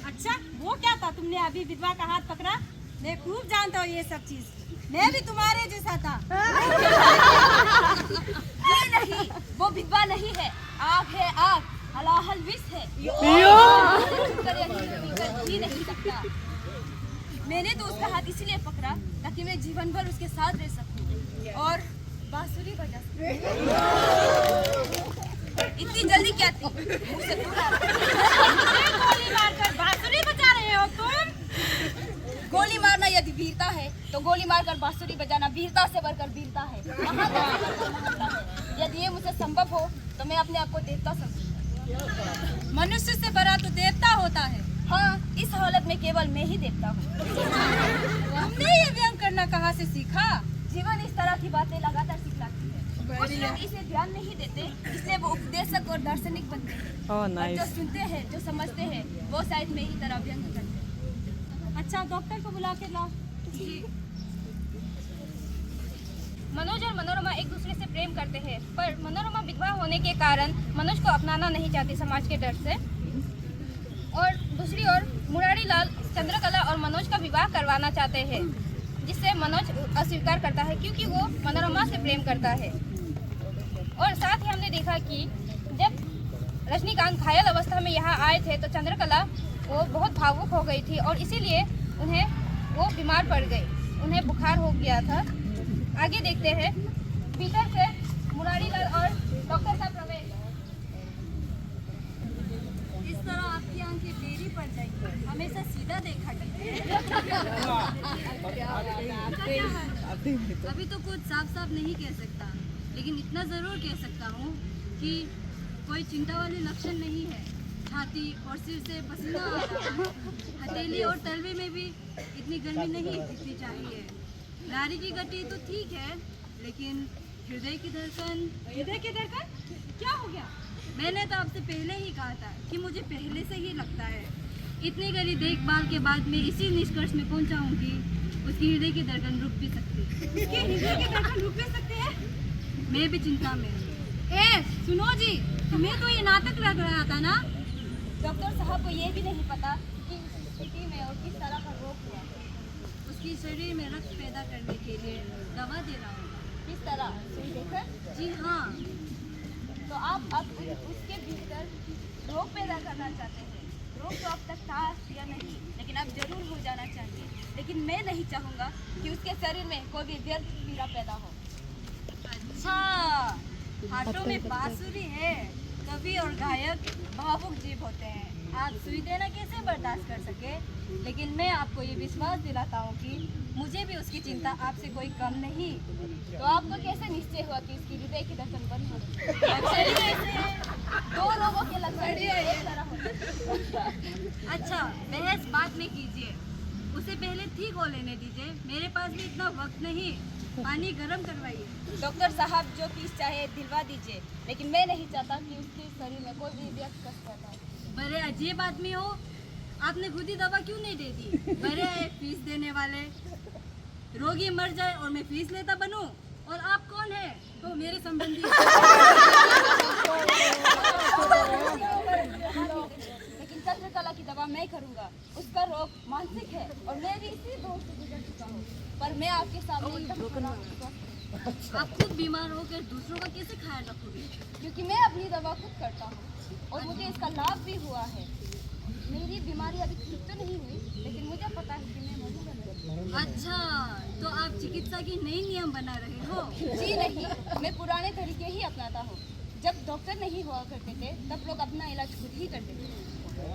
अच्छा, वो क्या था? तुमने अभी विधवा का हाथ पकड़ा। मैं खूब जानता हूँ ये सब चीज। मैं भी तुम्हारे जैसा था। ये नहीं, वो विधवा नहीं है। आग है आग, हलाहल विष है। जी नहीं सकता। मैंने तो उसका हाथ इसलिए पकड़ा ताकि मैं जीवन भर उसके साथ रह सकूं और बांसुरी बजा सकूं। इतनी जल्दी क्या थी? मुझसे दूर आ रहा। गोली मारकर बांसुरी बजा रहे हो तुम? गोली मारना यदि वीरता है तो गोली मारकर बांसुरी बजाना वीरता से बढ़कर वीरता है। महानता से बढ़कर महानता है। यदि ये मुझसे संभव हो तो मैं अपने आप को देवता समझूंगा। मनुष्य से बड़ा तो देवता होता है। हाँ, इस हालत में केवल मैं ही देवता हूँ। तुमने ये व्यंग करना कहाँ से सीखा? जीवन इस तरह की बातें लगातार सिखलाती है। कुछ लोग इसे ध्यान नहीं देते, इसलिए वो उपदेशक और दार्शनिक बनते हैं। और जो सुनते हैं, जो समझते हैं, वो शायद मेरी तरह व्यंग करते हैं। अच्छा, डॉक्टर को बुला के लाओ। मनोज और मनोरमा एक दूसरे से प्रेम करते हैं, पर मनोरमा विधवा होने के कारण मनोज को अपनाना नहीं चाहती समाज के डर से। और दूसरी ओर मुरारी लाल चंद्रकला और मनोज का विवाह करवाना चाहते हैं, जिससे मनोज अस्वीकार करता है क्योंकि वो मनोरमा से प्रेम करता है। और साथ ही हमने देखा कि जब रजनीकांत घायल अवस्था में यहाँ आए थे तो चंद्रकला वो बहुत भावुक हो गई थी और इसीलिए वो बीमार पड़ गई। उन्हें बुखार हो गया था। आगे देखते हैं भीतर से मुरारी लाल और डॉक्टर का प्रवेश। इस तरह आपकी आंखें टेढ़ी पड़ जाएंगी। हमेशा सीधा देखा कीजिए। अभी तो कुछ साफ साफ नहीं कह सकता, लेकिन इतना जरूर कह सकता हूँ कि कोई चिंता वाले लक्षण नहीं है। छाती और सिर से पसीना आ रहा है। हथेली और तलवे में भी इतनी गर्मी नहीं दिखनी चाहिए। नारी की गति तो ठीक है, लेकिन हृदय की धड़कन क्या हो गया? मैंने तो आपसे पहले ही कहा था कि मुझे पहले से ही लगता है। इतनी गहरी देखभाल के बाद मैं इसी निष्कर्ष में पहुंचा हूं कि उसकी हृदय की धड़कन रुक भी सकती है। उसकी हृदय की धड़कन रुक भी सकती है? मैं भी चिंता में हूं। सुनो जी, तुम्हें तो ये नाटक लग रहा था ना? डॉक्टर साहब को ये भी नहीं पता कि इस स्थिति में और किस तरह का रोग हुआ। उसकी शरीर में रक्त पैदा करने के लिए दवा दे रहा होगा। किस तरह? सुई देकर? जी हाँ। तो आप अब उसके भीतर रोग पैदा करना चाहते हैं। रोग तो अब तक था या नहीं, लेकिन अब जरूर हो जाना चाहिए। लेकिन मैं नहीं चाहूँगा कि उसके शरीर में कोई भी व्यर्थ पीड़ा पैदा हो। अच्छा, हाथों में बांसुरी है। कवि और गायक भावुक जीव होते हैं। आप सुई देना कैसे बर्दाश्त कर सके? लेकिन मैं आपको ये विश्वास दिलाता हूँ कि मुझे भी उसकी चिंता आपसे कोई कम नहीं। तो आपको कैसे निश्चय हुआ कि उसकी हृदय की धड़कन बंद हो रही है? दो लोगों के लक्षण एक तरह होते हैं। अच्छा, बहस बाद में कीजिए। उसे पहले ठीक हो लेने दीजिए। मेरे पास भी इतना वक्त नहीं। पानी गर्म करवाइए। डॉक्टर साहब जो फीस चाहे दिलवा दीजिए, लेकिन मैं नहीं चाहता कि उसके शरीर में कोई भी व्यक्त कष्ट पैदा हो। बड़े अजीब आदमी हो, आपने खुद ही दवा क्यों नहीं दे दी? बड़े फीस देने वाले। रोगी मर जाए और मैं फीस लेता बनूं? और आप कौन है? तो मेरे संबंधी। लेकिन चंद्रकला की दवा मैं करूंगा। उसका रोग मानसिक है और मैं भी इसी दौर से गुजर चुका हूँ। पर मैं आपके सामने एकदम स्वस्थ। आप खुद बीमार होकर दूसरों का कैसे ख्याल रखोगे? क्योंकि मैं अपनी दवा खुद करता हूँ और मुझे इसका लाभ भी हुआ है। मेरी बीमारी अभी ठीक तो नहीं हुई, लेकिन मुझे पता है कि मैं मधुमेह। अच्छा, तो आप चिकित्सा की नई नियम बना रहे हो? जी नहीं, मैं पुराने तरीके ही अपनाता हूँ। जब डॉक्टर नहीं हुआ करते थे तब लोग अपना इलाज खुद ही करते थे।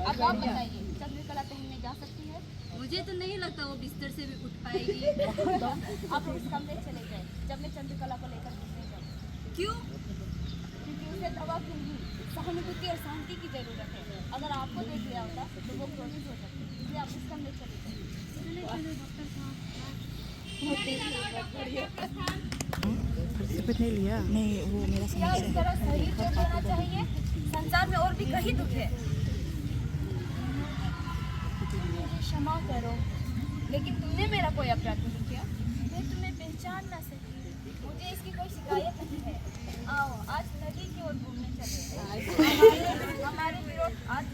अब आप बताइए, चंद्रकला टहलने जा सकती है? मुझे तो नहीं लगता वो बिस्तर से भी उठ पाएगी। आप उस कमरे चले गए जब मैं चंद्रकला को लेकर घूमने जाऊँ। क्यों? क्योंकि उसे दवा की नहीं, सहानुभूति और शांति की जरूरत है। अगर आपको देख लिया होता तो वो क्रोधित हो सकती, इसलिए आप उस कमरे चले गए। नहीं, वो मेरा क्या इस तरह शरीर छोड़ देना चाहिए? संसार में और भी कहीं दुख है। मुझे क्षमा करो, लेकिन तुमने मेरा कोई अपराध नहीं किया। मैं तुम्हें पहचान ना सकी। मुझे इसकी कोई शिकायत नहीं है। आओ, आज नदी की ओर घूमने चले। हमारे विरोध आज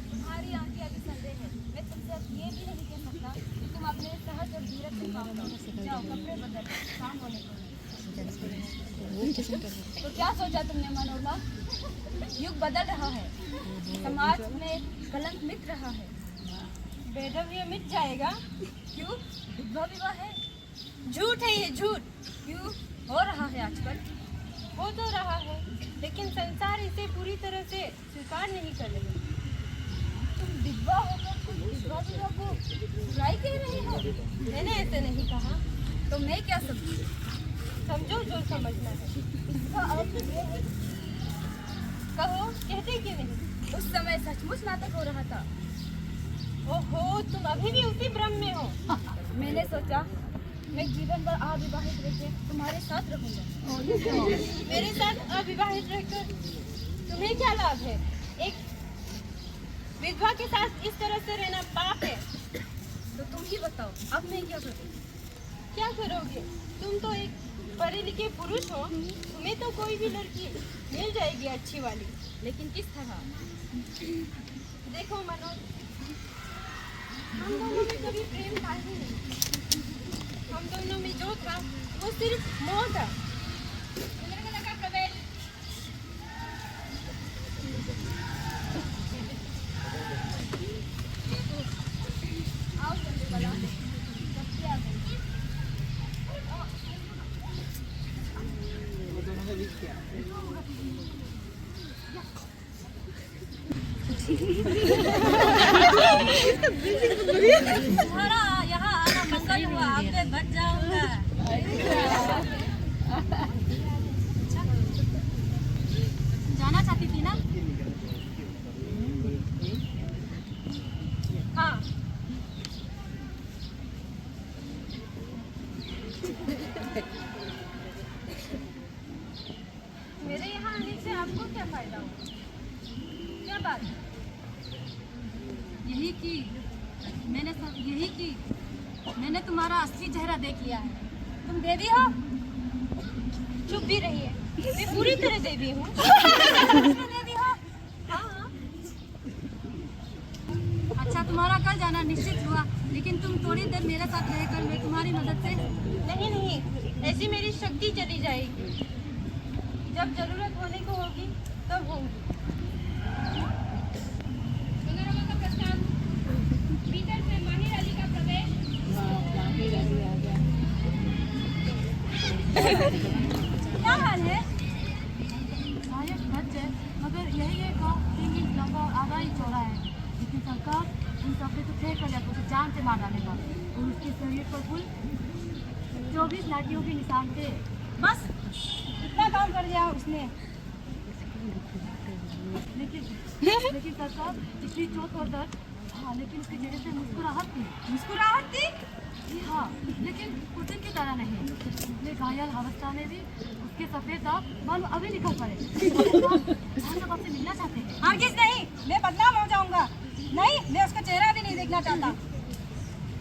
तुम्हारी आंखें अभी संदेह है। मैं तुमसे अब ये भी नहीं कह सकता कि तुम अपने सहज और धीरज से काम करो। जाओ, कपड़े बदल, काम होने दो। तो क्या सोचा तुमने मनोरमा? युग बदल रहा है, समाज में कलंक मिट रहा है। वैधव्य मिट जाएगा। क्यों? विधवा विवाह है। झूठ है ये, झूठ। क्यों हो रहा है आजकल? हो तो रहा है, लेकिन संसार इसे पूरी तरह से स्वीकार नहीं कर रही। तुम विधवा होकर तुम विधवा विवाह को बुराई कह रही हो? मैंने ऐसे नहीं कहा। तो मैं क्या समझूं? समझो जो समझना है। इसका अर्थ ये है, कहो, कहते क्यों नहीं? उस समय सचमुच नाटक हो रहा था। ओहो, तुम अभी भी उसी भ्रम में हो। मैंने सोचा मैं जीवन भर अविवाहित रह के तुम्हारे साथ रहूंगा। मेरे साथ अविवाहित रहकर तुम्हें क्या लाभ है? एक विधवा के साथ इस तरह से रहना पाप है। तो तुम ही बताओ, अब मैं क्या करूं? क्या करोगे? तुम तो एक पढ़े लिखे पुरुष हो, तुम्हें तो कोई भी लड़की मिल जाएगी अच्छी वाली। लेकिन किस तरह? देखो मनोज, हम दोनों में कभी प्रेम था ही नहीं। हम दोनों में जो था वो सिर्फ मोह था। आओ चंद्रकला, कब आ गई? तुम्हारा यहाँ आना मंगल हुआ, अब मैं बच जाऊंगा। जाना चाहती थी ना? हाँ, मेरे यहाँ आने से आपको क्या फायदा हुआ? क्या बात? यही कि मैंने तुम्हारा असली चेहरा देख लिया है। तुम देवी हो? चुप भी रहिए, मैं पूरी तरह देवी हूँ। देवी हो? हाँ। अच्छा, तुम्हारा कल जाना निश्चित हुआ, लेकिन तुम थोड़ी देर मेरे साथ रहकर मैं तुम्हारी मदद से नहीं नहीं, ऐसी मेरी शक्ति चली जाएगी। जब जरूरत होने को होगी तब होगी। मनोरमा का प्रस्थान। भीतर से माहिर अली का प्रवेश। क्या हाल है? शायद सच है, मगर यही है गाँव 3 इंच लंबा और आधा ही चौड़ा है। लेकिन सरकार उन सबसे तो फेंक कर उसे जान से मार डालेगा। और उसके शरीर पर कुल 24 लाठियों के निशान थे। बस इतना काम कर दिया उसने। लेकिन सरकार इतनी चोट और दर्द, हाँ, लेकिन उसके चेहरे से मुस्कुराहट थी। मुस्कुराहट थी? जी हाँ, लेकिन पुतिन की तरह नहीं। उसने घायल अवस्था में भी उसके सफेद दाग बाल अभी निकल पड़े। हम लोग आपसे मिलना चाहते हैं। हरगिज़ नहीं, मैं बदनाम हो जाऊंगा। नहीं, मैं उसका चेहरा भी नहीं देखना चाहता।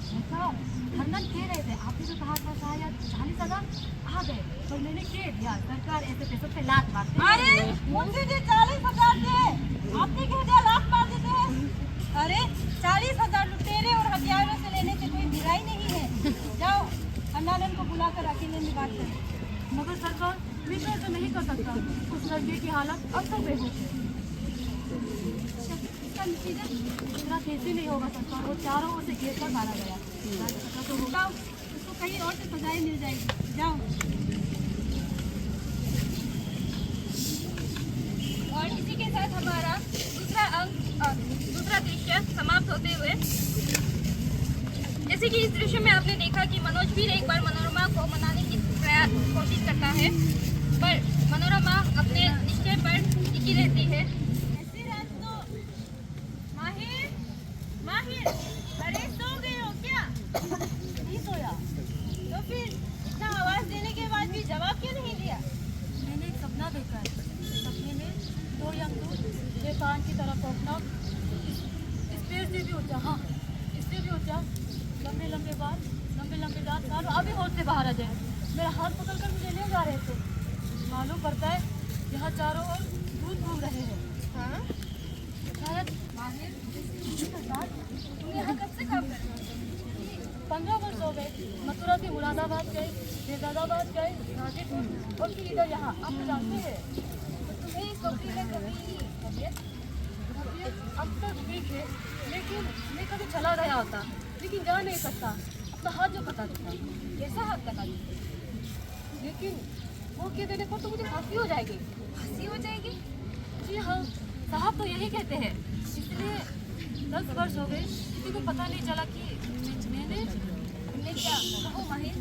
सरकार, खंडन कह रहे थे, आपने जो कहा था शायद 40,000 आ गए, पर मैंने कह दिया सरकार ऐसे पैसों पे लात मारते हैं। अरे मुझे जो 40,000 थे, आपने कह दिया लाख मार देते हैं। अरे 40,000 लुटेरे और हथियारों से लेने से कोई बुराई नहीं है। जाओ, अन्नानंद को बुलाकर अकेले में बात करें। मगर सरकार, मैं तो ऐसा नहीं कर सकता। उस लड़के की हालत अब तक बेहोश है। इसका नतीजा इतना कैसे नहीं होगा सरकार? वो चारों ओर से घेर कर मारा गया। तो होगा, उसको कहीं और से सजाएं मिल जाएगी। जाओ। और इसी के साथ हमारा दूसरा दृश्य समाप्त होते हुए, जैसे कि इस दृश्य में आपने देखा कि मनोज फिर एक बार मनोरमा को मनाने की कोशिश करता है, पर मनोरमा अपने निश्चय पर टिकी रहती है। ऐसी रात तो लंबे लंबे बाल, लंबे लंबे दांत, मानो अभी होश से बाहर आ जाए। मेरा हाथ पकड़कर मुझे ले जा रहे थे। मालूम पड़ता है यहाँ चारों ओर दूध घूम रहे हैं। हाँ शायद माहिर, तुम यहाँ कब से काम कर रहे हो? 15 वर्ष हो गए। मथुरा से मुरादाबाद गए, फैजाबाद गए, गाजीपुर और फिर इधर यहाँ। आप तो जानते हैं। तो तुम्हें इस नौकरी में कभी तबीयत अब तक ठीक है, लेकिन मैं कभी चला गया होता, लेकिन जा नहीं सकता। अपना हाथ जो कटा देता, कैसा हाथ कटा दी? लेकिन वो कह देने पर तो मुझे फांसी हो जाएगी। फांसी हो जाएगी? जी हाँ, साहब तो यही कहते हैं। इसलिए 10 वर्ष हो गए, किसी को पता नहीं चला कि मैंने तुमने क्या कहो माहिर?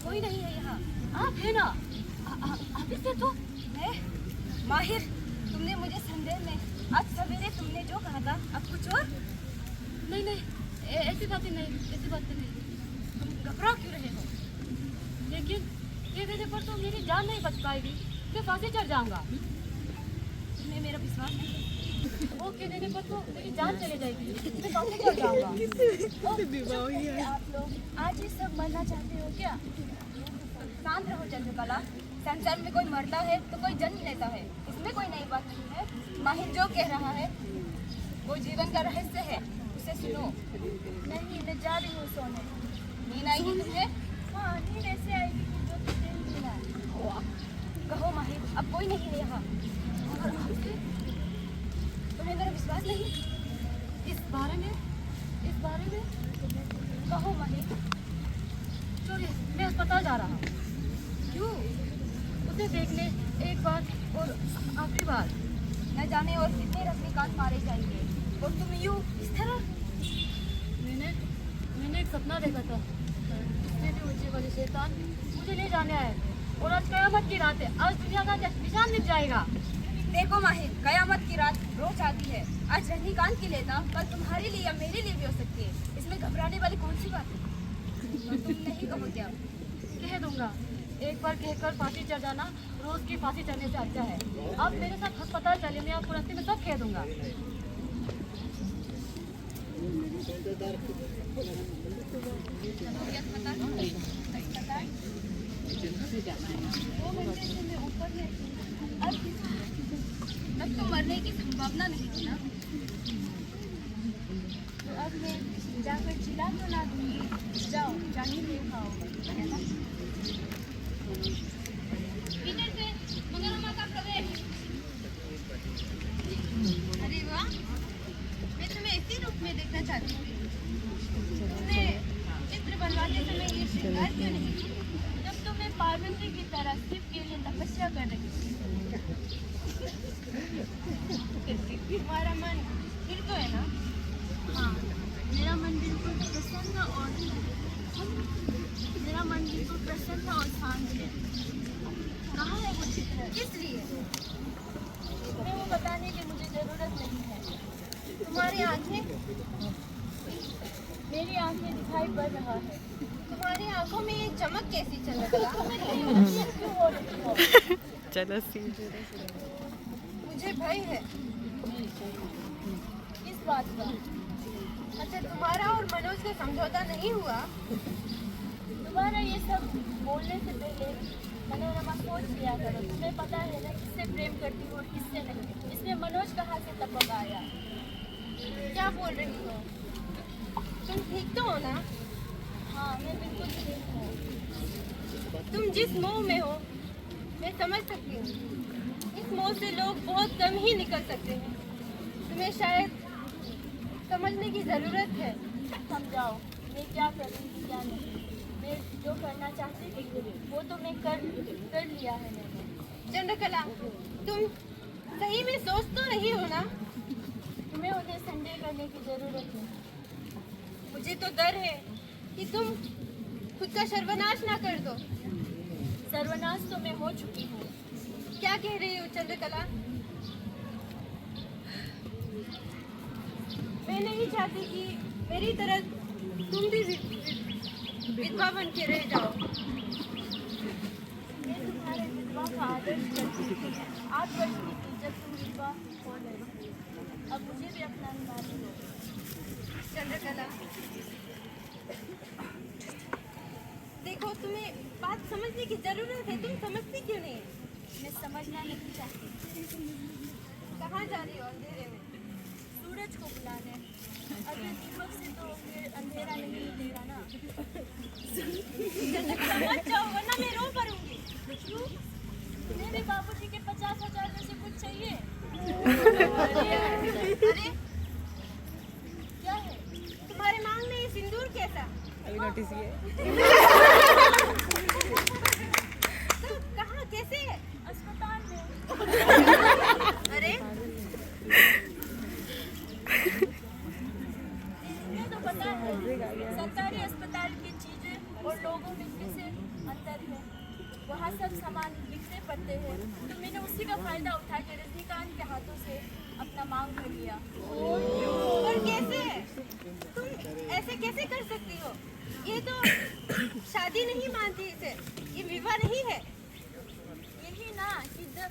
कोई नहीं है यहाँ। आप है ना? आप इससे तो मैं माहिर, तुमने मुझे संदेह में आज सवेरे तुमने जो कहा था, अब कुछ और? नहीं नहीं, ऐसी बातें नहीं, ऐसी बातें नहीं। तुम घबरा क्यों रहे हो? लेकिन ये देने पर तो मेरी जान नहीं बच पाएगी। मैं फांसी चढ़ जाऊंगा। तुम्हें मेरा विश्वास नहीं? वो कह देने पर तो मेरी जान चली जाएगी। मैं फांसी चढ़ जाऊंगा। आप लोग आज ही सब मरना चाहते हो क्या? शांत रहो चंद्रकला। संसार में कोई मरता है तो कोई जन्म लेता है, इसमें कोई नई बात नहीं है। माहिर जो कह रहा है वो जीवन का रहस्य है, उसे सुनो। नहीं, मैं जा रही हूँ सोने। नींद आएगी तुम्हें? हाँ, नींद ऐसे आएगी कि जो तुझे नींद आए। कहो माहिर, अब कोई नहीं है यहाँ। और आपसे तुम्हें मेरा विश्वास नहीं? इस बारे में कहो माहिर। चलिए, मैं अस्पताल जा रहा हूँ। क्यों? उसे देखने एक बार और आखिरी बार। न जाने और कितने रजनीकांत मारे जाएंगे, और तुम यूं इस तरह? मैंने एक सपना देखा था। इससे भी ऊंचे वाले शैतान मुझे ले जाने आए थे। और आज कयामत की रात है। आज दुनिया का निशान मिट जाएगा। देखो माहिर, कयामत की रात रोज आती है। आज रजनीकांत की लेता, कल तुम्हारे लिए या मेरे लिए भी हो सकती है। इसमें घबराने वाली कौन सी बात है? तो तुम नहीं कहोगे अब? कह दूंगा। एक बार कहकर फांसी चढ़ जाना रोज की फांसी चढ़ने से अच्छा है। आप मेरे साथ अस्पताल चले, मैं आपको रास्ते में सब कह दूंगा। चलोगे अस्पताल? अस्पताल? 2 घंटे से मैं ऊपर में अब तो मरने की संभावना नहीं थी ना। तो अब मैं जाकर चिल्ला तो ना दूंगी। जाओ, जाके दिखाओ। इधर से मनोरमा का प्रवेश। अरे वाह, मैं तुम्हें इसी रूप में देखना चाहती थी। तुमने चित्र बनवाते समय ये श्रृंगार क्यों नहीं किया? जब तो मैं पार्वती की तरह शिव के लिए तपस्या कर रही थी। तुम्हारा मन फिर तो है ना? हाँ, मेरा मन बिल्कुल प्रसन्न और शांत है। कहाँ है वो चित्र? इसलिए तुम्हें वो बताने की मुझे जरूरत नहीं है। तुम्हारी आंखें मेरी आंखें दिखाई पड़ रहा है। तुम्हारी आंखों में ये चमक कैसी चंद्रकला? क्यों हो रही हो? मुझे भय है। किस बात का? अच्छा, तुम्हारा और मनोज का समझौता नहीं हुआ? तुम्हारा ये सब बोलने से पहले मनोरमा सोच लिया करो। तुम्हें पता है ना किससे प्रेम करती हूँ और किससे नहीं। इसमें मनोज कहाँ से टपक आया? क्या बोल रही हो? तुम ठीक तो हो ना? हाँ, मैं बिल्कुल ठीक हूँ। तुम जिस मोह में हो मैं समझ सकती हूँ। इस मोह से लोग बहुत कम ही निकल सकते हैं। तुम्हें शायद समझने की जरूरत है। समझाओ, मैं क्या करूँगी क्या नहीं। मैं जो करना चाहती थी वो तो मैं कर लिया है मैंने। चंद्रकला, तुम सही में सोच तो नहीं हो ना? तुम्हें उन्हें संदेह करने की जरूरत है। मुझे तो डर है कि तुम खुद का सर्वनाश ना कर दो। सर्वनाश तो मैं हो चुकी हूँ। क्या कह रही हो चंद्रकला? मैं नहीं चाहती कि मेरी तरह तुम भी विधवा बन के रह जाओ। मैं तुम्हारे विधवा का आदर्श करती थी। 8 वर्ष की थी जब तुम विधवा हो गई। अब मुझे भी अपना मान लो। चंद्रकला, देखो, तुम्हें बात समझने की जरूरत है, तुम समझती क्यों नहीं? मैं समझना नहीं चाहती। कहाँ जा रही हो अंधेरे में? सूरज को बुलाने। अगर दीपक से तो फिर अंधेरा नहीं मिलेगा ना। समझ जाओ वरना मैं रो पड़ूंगी। क्यों? मेरे बाबूजी के 50,000 में से कुछ चाहिए? अरे क्या है? तुम्हारे मांग में ये सिंदूर कैसा? अभी नोटिस किए। तो कहाँ, कैसे है? अस्पताल में। अरे तुम्हें तो पता है सरकारी अस्पताल की चीजें और लोगों में कैसे अंतर है। वहाँ सब सामान बिकते पड़ते हैं, तो मैंने उसी का फायदा उठा के रजनीकांत के हाथों से अपना मांग कर लिया। पर कैसे? तुम ऐसे कैसे कर सकती हो? ये तो शादी नहीं मानती इसे, ये विवाह नहीं है। यही ना कि जब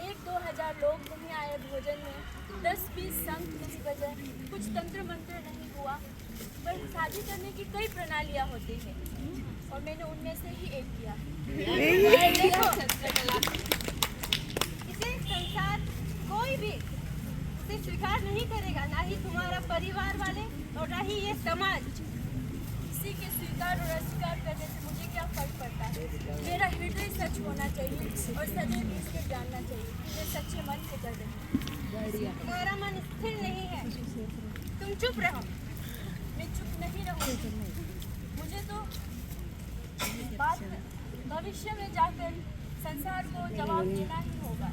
1-2 हजार लोग नहीं आए भोजन में, 10-20 शंख नहीं बजे, कुछ तंत्र मंत्र नहीं हुआ, पर शादी करने की कई प्रणालियाँ होती हैं और मैंने उनमें से ही एक किया। देखो, इसे संसार कोई भी इसे स्वीकार नहीं करेगा, ना ही तुम्हारा परिवार वाले और ना ही ये समाज। किसी के स्वीकार और अस्वीकार करने से मुझे क्या फर्क पड़ता है? मेरा हृदय सच होना चाहिए और सदैव इसके जानना चाहिए कि मैं सच्चे मन से कर रही हूँ। तुम्हारा मन स्थिर नहीं है, तुम चुप रहो। मैं चुप नहीं रहूँगी। मुझे तो बात भविष्य में जाकर संसार को जवाब देना ही होगा।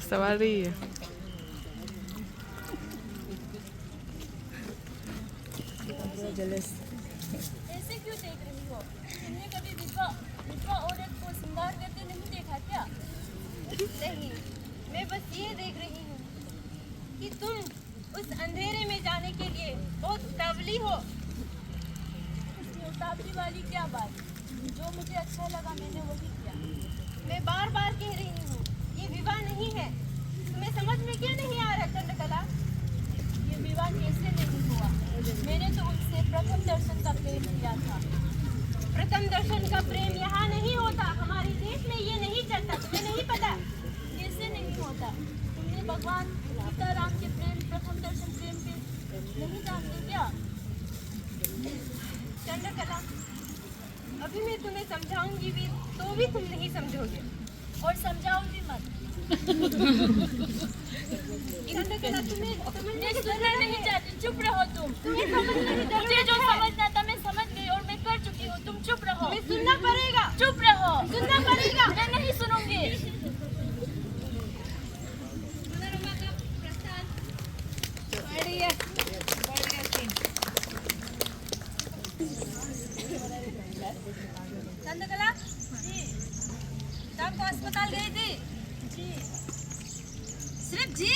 सवाल रही है। ऐसे क्यों देख रही हो? तुमने कभी विधवा औरत को श्रृंगार करते नहीं देखा क्या? नहीं, मैं बस ये देख रही हूँ कि तुम उस अंधेरे में जाने के लिए बहुत उतावली हो। उसमें उतावली वाली क्या बात? जो मुझे अच्छा लगा मैंने वही किया। मैं बार बार कह रही हूँ, ये विवाह नहीं है। तुम्हें समझ में क्यों नहीं आ रहा चंद्रकला? ये विवाह कैसे नहीं हुआ? मैंने तो उनसे प्रथम दर्शन का प्रेम किया था। प्रथम दर्शन का प्रेम यहाँ नहीं होता, हमारे देश में ये नहीं चलता, तुम्हें नहीं पता? कैसे नहीं होता? तुमने भगवान सीताराम के प्रेम प्रथम दर्शन प्रेम के नहीं जानते क्या? चंद्रकला, अभी मैं तुम्हें समझाऊंगी भी तो भी तुम नहीं समझोगे। और समझाओगी मत। चंद्रकला, तुम्हें मैं सुनना नहीं चाहती, चुप रहो तुम। तुम्हें समझने की मुझे जो जरूरत है। समझना था मैं समझ गई और मैं कर चुकी हूँ। तुम चुप रहो। तुम्हें सुनना पड़ेगा, चुप रहो। सुनना पड़ेगा। मैं नहीं सुनूंगी। मनोरमा का प्रस्थान। चंद्रकला जी, शाम को अस्पताल गई थी जी, सिर्फ जी?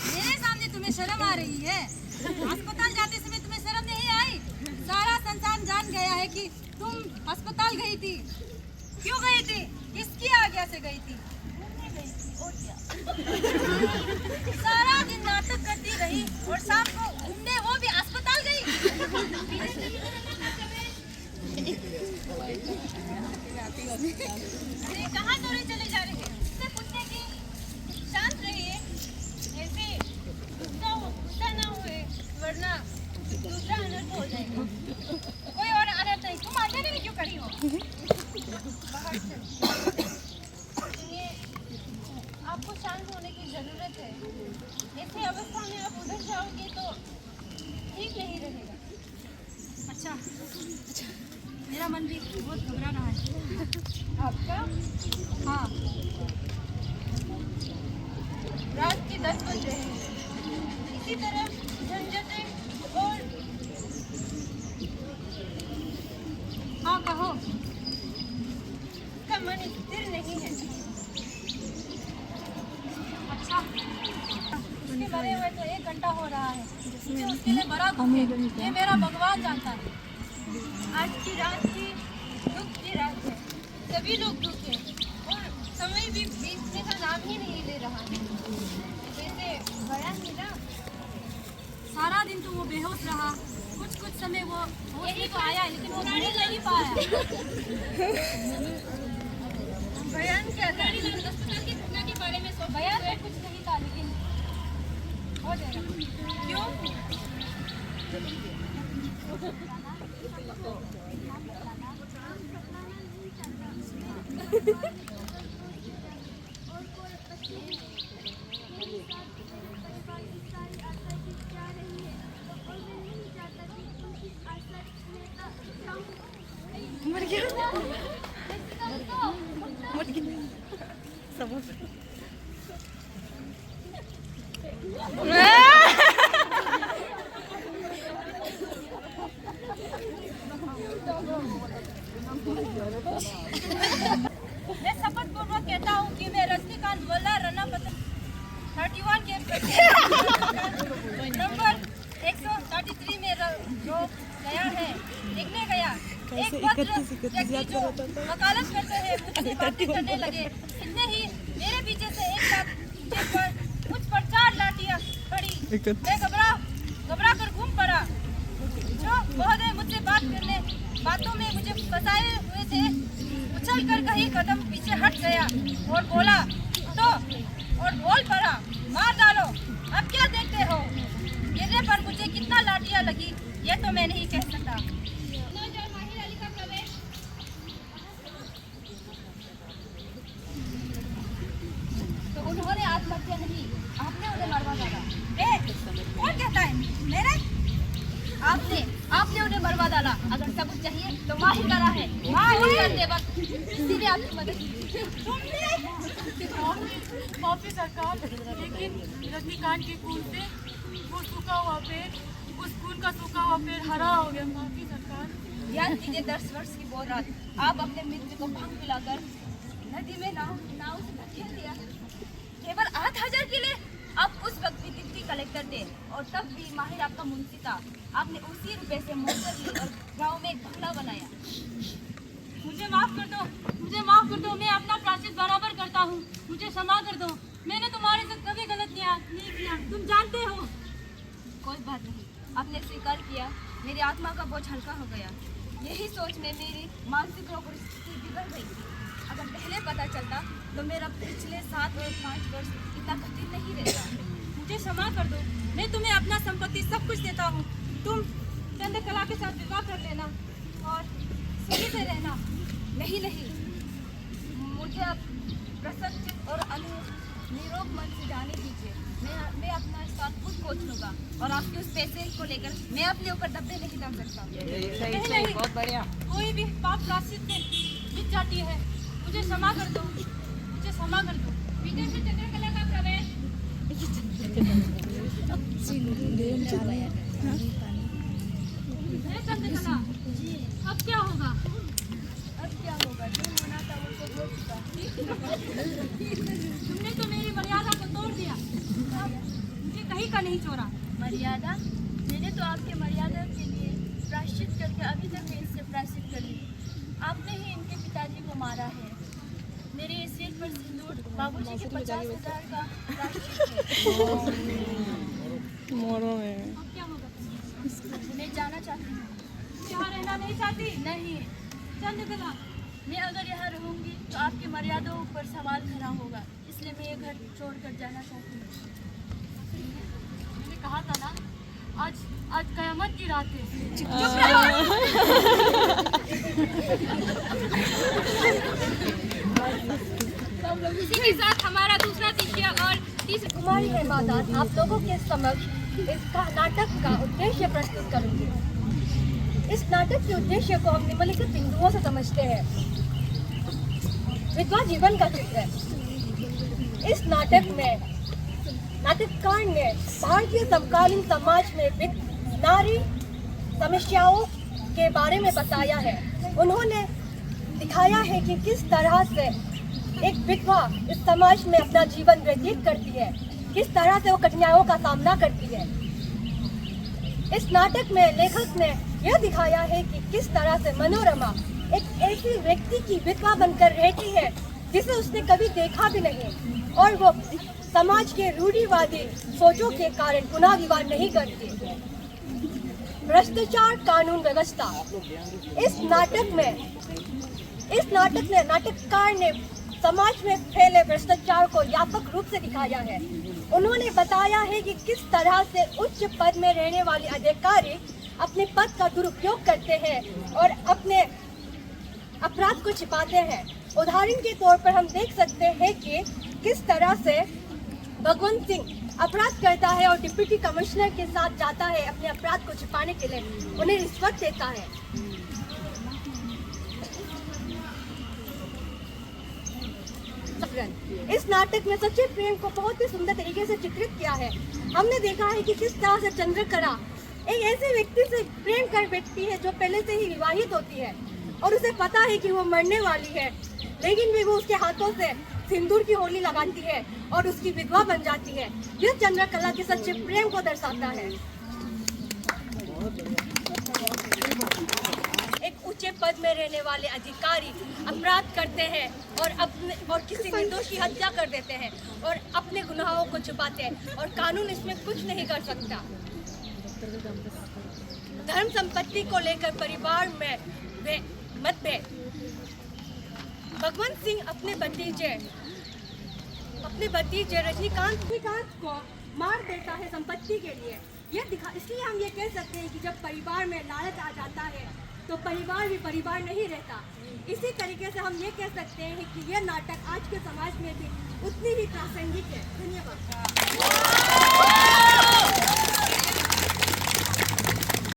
मेरे सामने तुम्हें शर्म आ रही है? अस्पताल जाते समय तुम्हें शर्म नहीं आई? सारा संसार जान गया है कि तुम अस्पताल गई थी। क्यों गई थी? किसकी आज्ञा से गई थी? घूमने गई थी और क्या? सारा दिन नाटक करती रही और शाम को घूमने, वो भी अस्पताल गई। अरे कहाँ दौड़े चले जा रहे हैं? इससे पूछने की, शांत रहिए। ऐसे गुस्सा ना हुए वरना दूसरा अनर्थ हो जाएगा। कोई और अनर्थ नहीं। तुम अंधेरे में क्यों खड़ी हो? बाहर से। सुनिए, आपको शांत होने की जरूरत है। ऐसी अवस्था में आप उधर जाओगे तो ठीक नहीं रहेगा। अच्छा, मेरा मन भी बहुत घबरा रहा है। आपका हाँ, रात के 10 बज रहे हैं। इसी तरह झंझटें और हाँ कहो। का मन स्थिर नहीं है। अच्छा, उसके मरे हुए तो 1 घंटा हो रहा है। मुझे उसके लिए बड़ा दुख है। ये मेरा भगवान जानता है। आज की रात की दुख की रात है। सभी लोग दुख हैं और समय भी बीतने का नाम ही नहीं ले रहा है। जैसे बड़ा ही ना बेहोश रहा। कुछ समय वो होश में तो आया लेकिन वो मिल नहीं पाया। बयान क्या था? अस्पताल की घटना के बारे में बयान में कुछ नहीं था लेकिन हो जाएगा। क्यों? मैं शपथ पूर्वक कहता हूँ कि मैं रजनीकांत वल्ला रना 31 के नंबर 133 में जो गया है लिखने गया एक पत्र व्यक्ति जो वकालत करते हैं मुझसे बातें करने लगे। इतने ही मेरे पीछे से एक साथ मुझ पर 4 लाठियां पड़ी। मैं घबरा कर घूम पड़ा। जो महोदय मुझसे बातों में मुझे फंसाए हुए थे उछल कर कहीं कदम पीछे हट गया और बोला और बोल पड़ा, मार डालो, अब क्या देखते हो। गिरने पर मुझे कितना लाठियां लगी ये तो मैं नहीं कह सकता। तो उन्होंने आत्महत्या नहीं, आपने उन्हें मरवा डाला। कौन कहता है? मेरे आपने उन्हें मरवा डाला। अगर सबूत चाहिए तो माहिर करा है। माहिर करते वक्त किसी ने आपकी मदद की। माफी सरकार, लेकिन रजनीकांत के खून से वो सूखा हुआ पेड़, उस खून का सूखा हुआ पेड़ हरा हो गया। माफी सरकार। याद कीजिए 10 वर्ष की वो रात आप अपने मित्र को भंग पिलाकर नदी में नाव से धकेल दिया। केवल 8,000 के लिए। आप उस वक्त भी डिप्टी कलेक्टर थे और तब भी माहिर आपका मुंशी था। आपने उसी रुपए से मोटर ली और गांव में एक बंगला बनाया। मुझे माफ कर दो। मैं अपना प्रायश्चित बराबर करता हूँ। मुझे क्षमा कर दो। मैंने तुम्हारे साथ कभी गलत नहीं किया, तुम जानते हो। कोई बात नहीं, आपने स्वीकार किया। मेरी आत्मा का बोझ हल्का हो गया। यही सोच में मेरी मानसिक रोग स्थिति बिगड़ गई थी। अगर पहले पता चलता तो मेरा पिछले 7 और 5 वर्ष इतना कठिन नहीं रहता। मुझे क्षमा कर दो। मैं तुम्हें अपना संपत्ति सब कुछ देता हूँ। तुम चंद्रकला के साथ विवाह कर लेना और सुखी से रहना। नहीं, मुझे अब प्रसन्न और निरोग मन से जाने दीजिए। मैं अपना स्वाद खुद खोज लूंगा और आपके उस पैसे को लेकर मैं अपने ऊपर दब्बे नहीं डाल सकता। नहीं, बहुत बढ़िया। कोई भी पाप प्रायश्चित से मिट जाती है। मुझे क्षमा कर दो। विदेश में चंद्रकला का प्रवेश। चंद्रकला, अब क्या होगा? जो होना था वो तो हो चुका। तुमने तो मेरी मर्यादा को तोड़ दिया। मुझे कहीं का नहीं छोड़ा। मर्यादा? मैंने तो आपके मर्यादा के लिए प्रायश्चित करके अभी तक मैं इससे प्रायश्चित कर ली। आपने ही इनके पिताजी को मारा है। मेरे सिर पर सिंदूर बाबूजी के 50,000 का प्रायश्चित है। अब क्या होगा? मैं जाना चाहती हूँ। यहाँ रहना नहीं चाहती? नहीं, चंद्रकला, मैं अगर यहाँ रहूँगी तो आपकी मर्यादाओं पर सवाल खड़ा होगा, इसलिए मैं ये घर छोड़कर जाना चाहती हूँ। मैंने कहा था ना, आज कयामत की रात है। चुप रहो। इसी के साथ हमारा दूसरा तीसरा और तीसरा कुमारी हेमादास आप लोगों के समक्ष इसका नाटक का उद्देश्य प्रस्तुत करूंगी। इस नाटक के उद्देश्य को हम निम्नलिखित बिंदुओं से समझते हैं। विधवा जीवन का चित्र। इस नाटककार ने भारतीय समकालीन समाज में नारी समस्याओं के बारे में बताया है। उन्होंने दिखाया है कि किस तरह से एक विधवा इस समाज में अपना जीवन व्यतीत करती है, किस तरह से वो कठिनाइयों का सामना करती है। इस नाटक में लेखक ने यह दिखाया है कि किस तरह से मनोरमा एक ऐसी व्यक्ति की विधवा बनकर रहती है जिसे उसने कभी देखा भी नहीं, और वो समाज के रूढ़िवादी सोचों के कारण पुनः विवाह नहीं करती। भ्रष्टाचार कानून व्यवस्था। इस नाटक में नाटककार ने समाज में फैले भ्रष्टाचार को व्यापक रूप से दिखाया है। उन्होंने बताया है कि किस तरह से उच्च पद में रहने वाले अधिकारी अपने पद का दुरुपयोग करते हैं और अपने अपराध को छिपाते हैं। उदाहरण के तौर पर हम देख सकते हैं कि किस तरह से भगवंत सिंह अपराध करता है और डिप्टी कमिश्नर के साथ जाता है अपने अपराध को छिपाने के लिए, उन्हें रिश्वत देता है। इस नाटक में सच्चे प्रेम को बहुत ही सुंदर तरीके से चित्रित किया है। हमने देखा है कि किस तरह से चंद्रकला एक ऐसे व्यक्ति से प्रेम कर बैठती है जो पहले से ही विवाहित होती है और उसे पता है कि वो मरने वाली है, लेकिन भी वो उसके हाथों से सिंदूर की होली लगाती है और उसकी विधवा बन जाती है। यह चंद्रकला के सच्चे प्रेम को दर्शाता है। एक ऊंचे पद में रहने वाले अधिकारी अपराध करते हैं और किसी निर्दोष की हत्या कर देते हैं और अपने गुनाहों को छुपाते हैं और कानून इसमें कुछ नहीं कर सकता। धर्म संपत्ति को लेकर परिवार में मतभेद। भगवंत सिंह अपने भतीजे रजनीकांत को मार देता है संपत्ति के लिए। इसलिए हम ये कह सकते हैं कि जब परिवार में लालच आ जाता है तो परिवार भी परिवार नहीं रहता। इसी तरीके से हम ये कह सकते हैं कि यह नाटक आज के समाज में भी उतनी ही प्रासंगिक है। धन्यवाद।